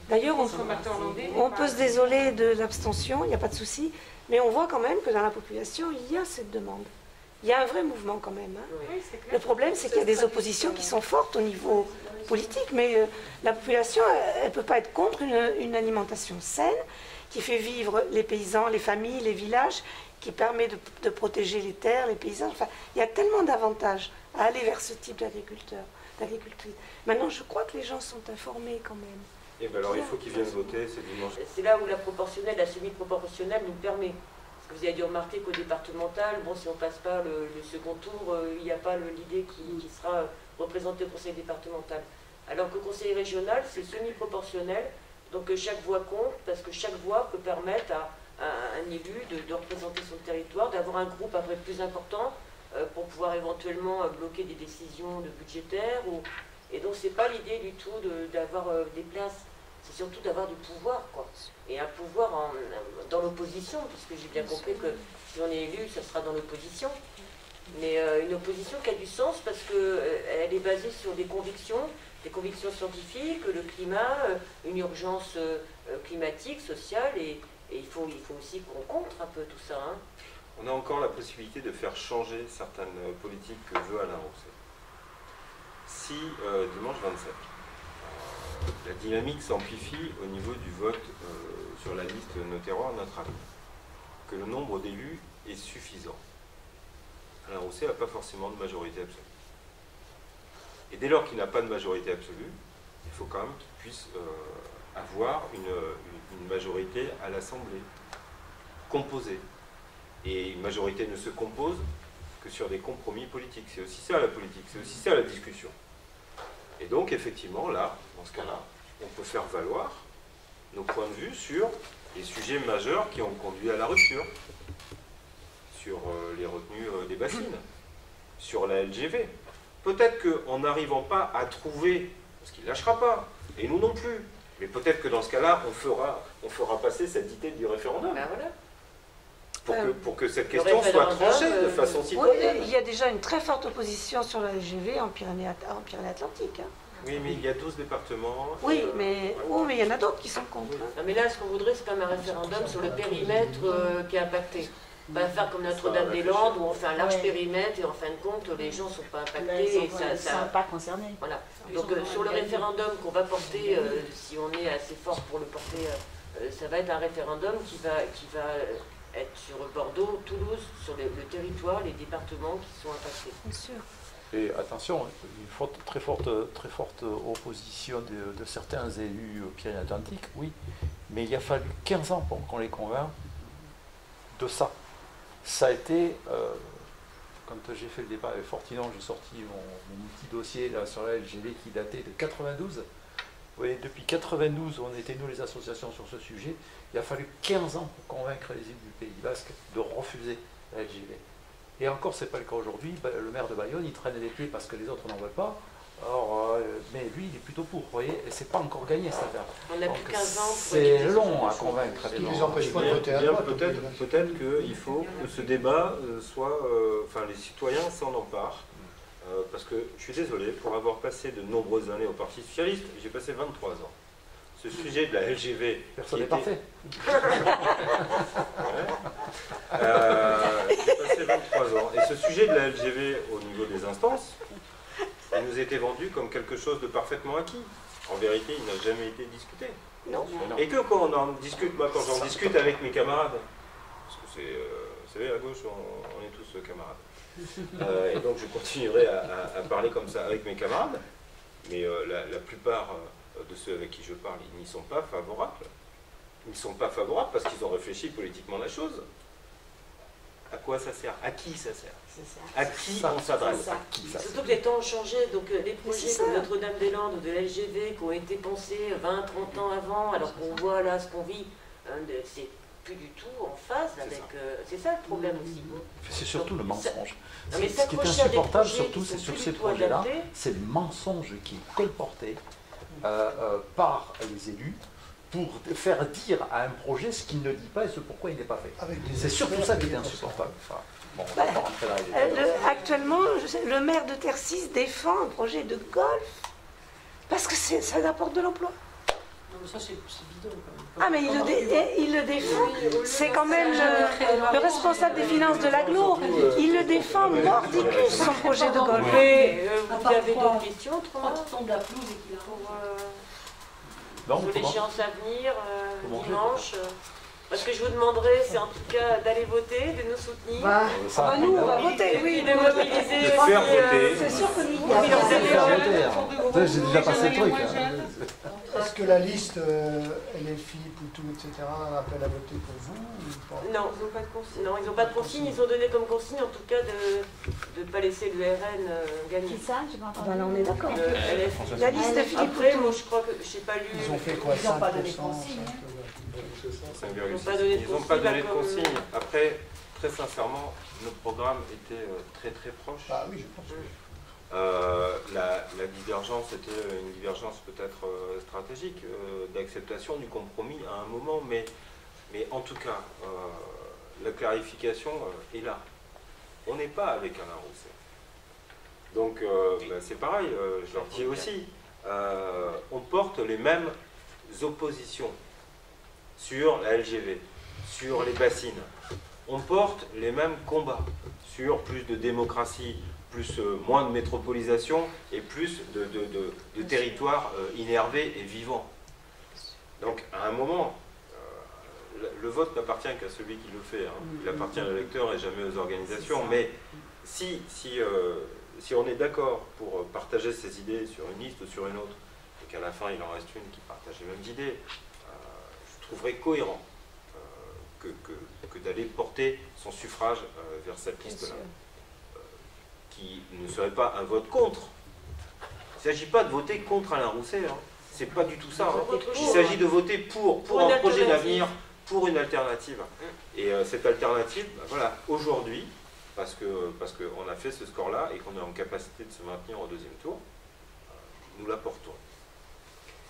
Speaker 9: D'ailleurs, on peut se désoler de l'abstention, il n'y a pas de souci, mais on voit quand même que dans la population, il y a cette demande. Il y a un vrai mouvement quand même. Hein.
Speaker 4: Oui,
Speaker 9: le problème, c'est qu'il y a des oppositions qui sont fortes au niveau politique, mais la population, elle ne peut pas être contre une alimentation saine qui fait vivre les paysans, les familles, les villages, qui permet de protéger les terres, les paysans. Enfin, il y a tellement d'avantages à aller vers ce type d'agricultrice. Maintenant, je crois que les gens sont informés quand même.
Speaker 2: Et bien alors il faut qu'ils viennent voter, c'est dimanche.
Speaker 1: C'est là où la proportionnelle, la semi-proportionnelle nous permet. Parce que vous avez dû remarquer qu'au départemental, bon, si on ne passe pas le second tour, il n'y a pas l'idée qui sera représentée au conseil départemental. Alors qu'au conseil régional, c'est semi-proportionnel, donc chaque voix compte, parce que chaque voix peut permettre à un élu de représenter son territoire, d'avoir un groupe après plus important pour pouvoir éventuellement bloquer des décisions budgétaires. Et donc c'est pas l'idée du tout d'avoir des places, c'est surtout d'avoir du pouvoir, quoi. Et un pouvoir dans l'opposition, puisque j'ai bien compris que si on est élu, ça sera dans l'opposition. Mais une opposition qui a du sens parce qu'elle est basée sur des convictions scientifiques, le climat, une urgence climatique, sociale, et il faut aussi qu'on contre un peu tout ça. Hein.
Speaker 2: On a encore la possibilité de faire changer certaines politiques que veut Alain Rousset. Si dimanche 27, la dynamique s'amplifie au niveau du vote sur la liste Nos terroirs, notre avenir, que le nombre d'élus est suffisant, Alain Rousset n'a pas forcément de majorité absolue. Et dès lors qu'il n'a pas de majorité absolue, il faut quand même qu'il puisse avoir une majorité à l'Assemblée, composée. Et une majorité ne se compose que sur des compromis politiques. C'est aussi ça la politique, c'est aussi ça la discussion. Et donc effectivement, là, dans ce cas-là, on peut faire valoir nos points de vue sur les sujets majeurs qui ont conduit à la rupture, sur les retenues des bassines, sur la LGV. Peut-être qu'en n'arrivant pas à trouver, parce qu'il ne lâchera pas, et nous non plus, mais peut-être que dans ce cas-là, on fera passer cette idée du référendum.
Speaker 1: Ben voilà.
Speaker 2: Pour que cette question soit tranchée de façon citoyenne.
Speaker 9: Oui, il y a déjà une très forte opposition sur la LGV en Pyrénées-Atlantiques. Hein.
Speaker 2: Oui, mais il y a 12 départements.
Speaker 9: Oui, mais il y en a d'autres qui sont contre.
Speaker 1: Non, mais là, ce qu'on voudrait, c'est quand même un référendum sur le périmètre qui est impacté. Pas faire comme Notre-Dame-des-Landes où on fait un large périmètre et en fin de compte, les gens ne sont pas impactés.
Speaker 3: Ils ne sont pas concernés.
Speaker 1: Voilà. Donc sur le référendum qu'on va porter, si on est assez fort pour le porter, ça va être un référendum qui va être sur Bordeaux, Toulouse, sur le territoire, les départements qui sont impactés.
Speaker 9: Bien sûr.
Speaker 5: Et attention, une très forte opposition de certains élus Pyrénées-Atlantiques, oui, mais il a fallu 15 ans pour qu'on les convainc de ça. Ça a été, quand j'ai fait le débat avec Fortinon, j'ai sorti mon petit dossier là, sur la LGV qui datait de 92. Vous voyez, depuis 92, on était nous les associations sur ce sujet. Il a fallu 15 ans pour convaincre les élus du Pays Basque de refuser la LGV. Et encore, ce n'est pas le cas aujourd'hui. Le maire de Bayonne, il traîne les pieds parce que les autres n'en veulent pas. Alors, mais lui, il est plutôt pour, vous voyez, et c'est pas encore gagné cette affaire.
Speaker 1: On a plus 15 ans.
Speaker 5: C'est long à convaincre.
Speaker 7: Ce qui les empêche pas de voter à droite.
Speaker 2: Peut-être qu'il faut que ce débat soit, enfin les citoyens s'en emparent, parce que je suis désolé, pour avoir passé de nombreuses années au Parti Socialiste, j'ai passé 23 ans. Ce sujet de la LGV...
Speaker 5: Personne n'est parfait.
Speaker 2: J'ai passé 23 ans. Et ce sujet de la LGV au niveau des instances, il nous était vendu comme quelque chose de parfaitement acquis. En vérité, il n'a jamais été discuté.
Speaker 1: Non.
Speaker 2: Et que quand on en discute, moi quand j'en discute avec mes camarades, parce que c'est, vous savez, à gauche, on est tous camarades. Et donc je continuerai à parler comme ça avec mes camarades, mais la plupart de ceux avec qui je parle, ils n'y sont pas favorables. Ils ne sont pas favorables parce qu'ils ont réfléchi politiquement la chose. À quoi ça sert? À qui ça sert? À qui on s'adresse?
Speaker 1: Surtout que les temps ont changé, donc les projets comme Notre-Dame-des-Landes ou de l'LGV qui ont été pensés 20-30 ans avant, alors qu'on voit là ce qu'on vit, c'est plus du tout en phase avec... c'est ça le problème aussi.
Speaker 5: C'est surtout le mensonge.
Speaker 1: Non, mais
Speaker 5: ce qui est insupportable surtout, c'est sur ces projets-là, c'est le mensonge qui est colporté par les élus pour faire dire à un projet ce qu'il ne dit pas et ce pourquoi il n'est pas fait. C'est surtout ça qui est insupportable. Enfin, bon, on va pas rentrer dans les détails.
Speaker 9: Actuellement, le maire de Tercis défend un projet de golf parce que ça apporte de l'emploi.
Speaker 11: Non, mais ça, c'est bidon quand même.
Speaker 9: Ah, mais il le défend. C'est quand même le responsable des finances de l'agglo. Il le défend mordicus, son projet de golf.
Speaker 1: Mais vous avez d'autres questions autrement
Speaker 11: Tombe la pelouse et qu'il a
Speaker 1: sur l'échéance à venir, dimanche Ce que je vous demanderais, c'est en tout cas d'aller voter, de nous soutenir.
Speaker 9: Nous, on va voter, oui.
Speaker 1: De mobiliser
Speaker 2: De faire voter.
Speaker 3: C'est sûr que nous,
Speaker 5: J'ai déjà passé le truc.
Speaker 7: Est-ce que la liste LFI, Poutou, etc. appelle à voter pour vous ou pas?
Speaker 1: Non, ils n'ont pas de consigne. Non, ils n'ont pas de consigne. Ils ont donné comme consigne, en tout cas, de ne pas laisser le RN gagner.
Speaker 3: Qui ça? Je m'en
Speaker 9: Ben là, on est d'accord.
Speaker 1: LFI.
Speaker 9: La liste de Philippe
Speaker 1: Après,
Speaker 9: Poutou.
Speaker 1: moi, je crois que je n'ai pas lu.
Speaker 7: Ils ont fait quoi?
Speaker 3: Ils n'ont pas donné
Speaker 7: 5%,
Speaker 3: consigne.
Speaker 2: 5,6. Ils n'ont pas donné de consigne. Après, très sincèrement, nos programmes étaient très très proches.
Speaker 7: Ah oui, je pense.
Speaker 2: La divergence était une divergence peut-être stratégique, d'acceptation du compromis à un moment, mais en tout cas, la clarification est là. On n'est pas avec Alain Rousset. Donc c'est pareil, je leur dis aussi, on porte les mêmes oppositions sur la LGV, sur les bassines. On porte les mêmes combats sur plus de démocratie, moins de métropolisation et plus de territoires innervés et vivants. Donc à un moment, le vote n'appartient qu'à celui qui le fait. Hein. Il appartient à l'électeur et jamais aux organisations. Mais si on est d'accord pour partager ses idées sur une liste ou sur une autre, et qu'à la fin il en reste une qui partage les mêmes idées, je trouverais cohérent que d'aller porter son suffrage vers cette liste-là. Qui ne serait pas un vote contre. Il ne s'agit pas de voter contre Alain Rousset, hein. C'est pas du tout ça. Hein. Il s'agit de voter pour un projet d'avenir, pour une alternative. Et cette alternative, ben voilà, aujourd'hui, parce qu'on a fait ce score-là et qu'on est en capacité de se maintenir au deuxième tour, nous la portons.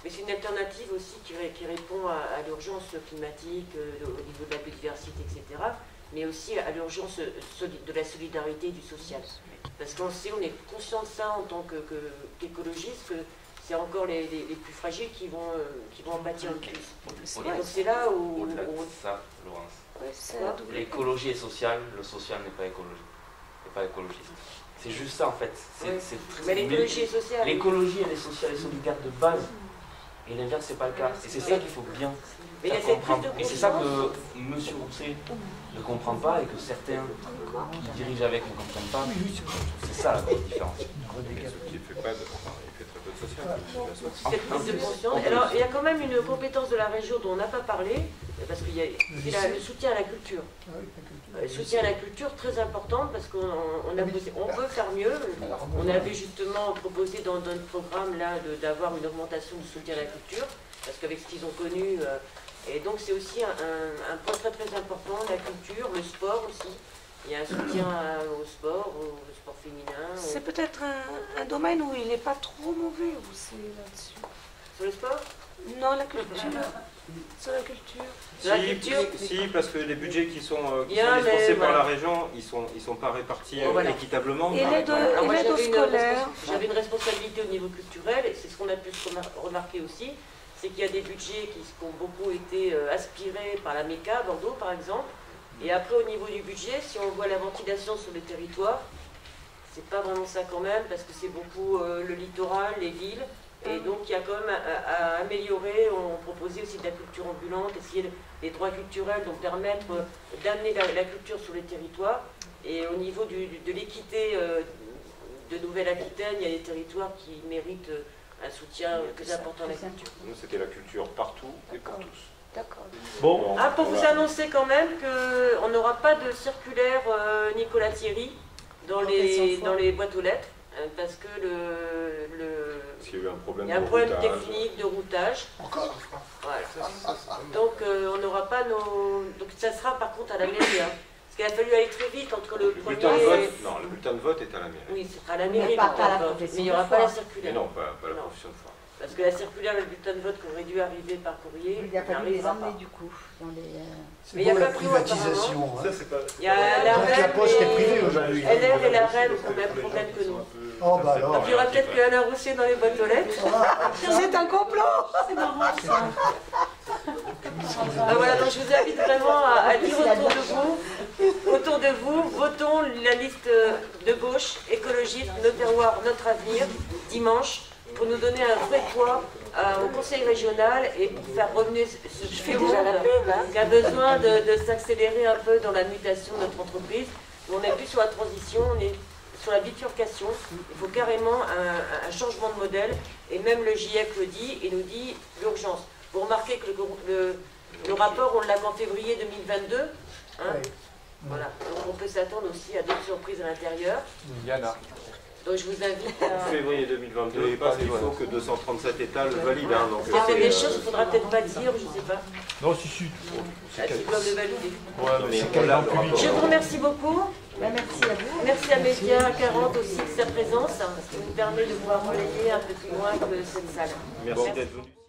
Speaker 1: Mais c'est une alternative aussi qui répond à l'urgence climatique, au niveau de la biodiversité, etc., mais aussi à l'urgence de la solidarité et du social. Parce qu'on sait, on est conscient de ça en tant qu'écologiste, que c'est encore les plus fragiles qui vont en pâtir le plus. Et donc c'est là où...
Speaker 12: Au-delà de ça, Laurence,
Speaker 1: Ouais,
Speaker 12: l'écologie est sociale, le social n'est pas écologiste. C'est juste ça en fait.
Speaker 1: Mais l'écologie est sociale.
Speaker 12: L'écologie elle est sociale et solidaire de base. Et l'inverse, c'est pas le cas. Et c'est ça qu'il faut bien faire comprendre. Et c'est ça que M. Rousset ne comprend pas et que certains qui dirigent avec ne comprennent pas. C'est ça la grosse différence.
Speaker 2: Il fait très peu de social.
Speaker 1: Cette prise de conscience. Alors, il y a quand même une compétence de la région dont on n'a pas parlé, parce qu'il y a le soutien à la culture. Le soutien à la culture, très important, parce qu'on veut faire mieux. On avait justement proposé dans notre programme là d'avoir une augmentation du soutien à la culture, parce qu'avec ce qu'ils ont connu, et donc c'est aussi un point très très important, la culture, le sport aussi. Il y a un soutien au sport féminin.
Speaker 9: C'est peut-être un domaine où il n'est pas trop mauvais aussi là-dessus.
Speaker 1: Sur le sport?
Speaker 9: Non, la culture. Sur la culture.
Speaker 2: Si, parce que les budgets qui sont dépensés par la région, ils sont pas répartis équitablement.
Speaker 9: Et l'aide aux scolaires.
Speaker 1: J'avais une responsabilité au niveau culturel, et c'est ce qu'on a pu remarquer aussi, c'est qu'il y a des budgets qui ont beaucoup été aspirés par la MECA, Bordeaux par exemple. Et après, au niveau du budget, si on voit la ventilation sur les territoires, c'est pas vraiment ça quand même, parce que c'est beaucoup le littoral, les villes. Et donc, il y a quand même à améliorer. On proposait aussi de la culture ambulante, essayer les droits culturels, donc permettre d'amener la culture sur les territoires. Et au niveau de l'équité de Nouvelle-Aquitaine, il y a des territoires qui méritent un soutien plus important à la culture.
Speaker 2: Nous, c'était la culture partout et pour tous.
Speaker 1: D'accord.
Speaker 2: Bon,
Speaker 1: pour vous annoncer quand même qu'on n'aura pas de circulaire Nicolas Thierry dans les boîtes aux lettres, parce que
Speaker 2: il y a eu un problème,
Speaker 1: il y a un problème technique de routage.
Speaker 7: Encore.
Speaker 1: Voilà. Donc on n'aura pas nos... Donc ça sera par contre à la mairie. Hein. Parce qu'il a fallu aller très vite entre le premier...
Speaker 2: Non, le bulletin de vote est à la mairie.
Speaker 1: Oui, ce sera à la mairie.
Speaker 3: Mais
Speaker 1: il n'y aura pas la circulaire.
Speaker 2: Mais non, pas la profession de foi.
Speaker 1: Parce que la circulaire et le bulletin de vote qui aurait dû arriver par courrier,
Speaker 3: il a fallu les emmener du coup.
Speaker 1: Mais il n'y a
Speaker 7: la
Speaker 1: pas
Speaker 7: privatisation.
Speaker 10: Ça, c'est pas...
Speaker 1: Il y a la
Speaker 7: Donc la poste est privée aujourd'hui.
Speaker 1: LR et la REM ont le même problème que nous.
Speaker 7: Oh bah alors.
Speaker 1: Donc il y aura peut-être que Alain Rousset dans les boîtes aux lettres.
Speaker 9: C'est un complot.
Speaker 11: C'est marrant ça.
Speaker 1: Voilà, donc je vous invite vraiment à dire autour de vous, votons la liste de gauche, écologiste, nos terroirs, notre avenir, dimanche, pour nous donner un vrai poids au conseil régional et pour faire revenir ce petit monde qui a besoin de s'accélérer un peu dans la mutation de notre entreprise. On n'est plus sur la transition, on est sur la bifurcation. Il faut carrément un changement de modèle et même le GIEC le dit et nous dit l'urgence. Vous remarquez que le rapport, on l'a qu'en février 2022. Hein, oui. Voilà. Donc on peut s'attendre aussi à d'autres surprises à l'intérieur.
Speaker 5: Il y en a.
Speaker 1: Donc je vous invite à...
Speaker 2: Février 2022, parce qu'il faut que 237 États le valident. Hein, donc
Speaker 1: il y a des choses qu'il ne faudra peut-être pas dire, je ne sais pas.
Speaker 5: Non, si.
Speaker 1: Ils doivent le valider.
Speaker 5: Ouais,
Speaker 1: je vous remercie beaucoup.
Speaker 3: Merci à vous.
Speaker 1: Merci à Média 40 aussi de sa présence, qui nous permet de pouvoir relayer un peu plus loin que cette salle.
Speaker 2: Merci d'être venu.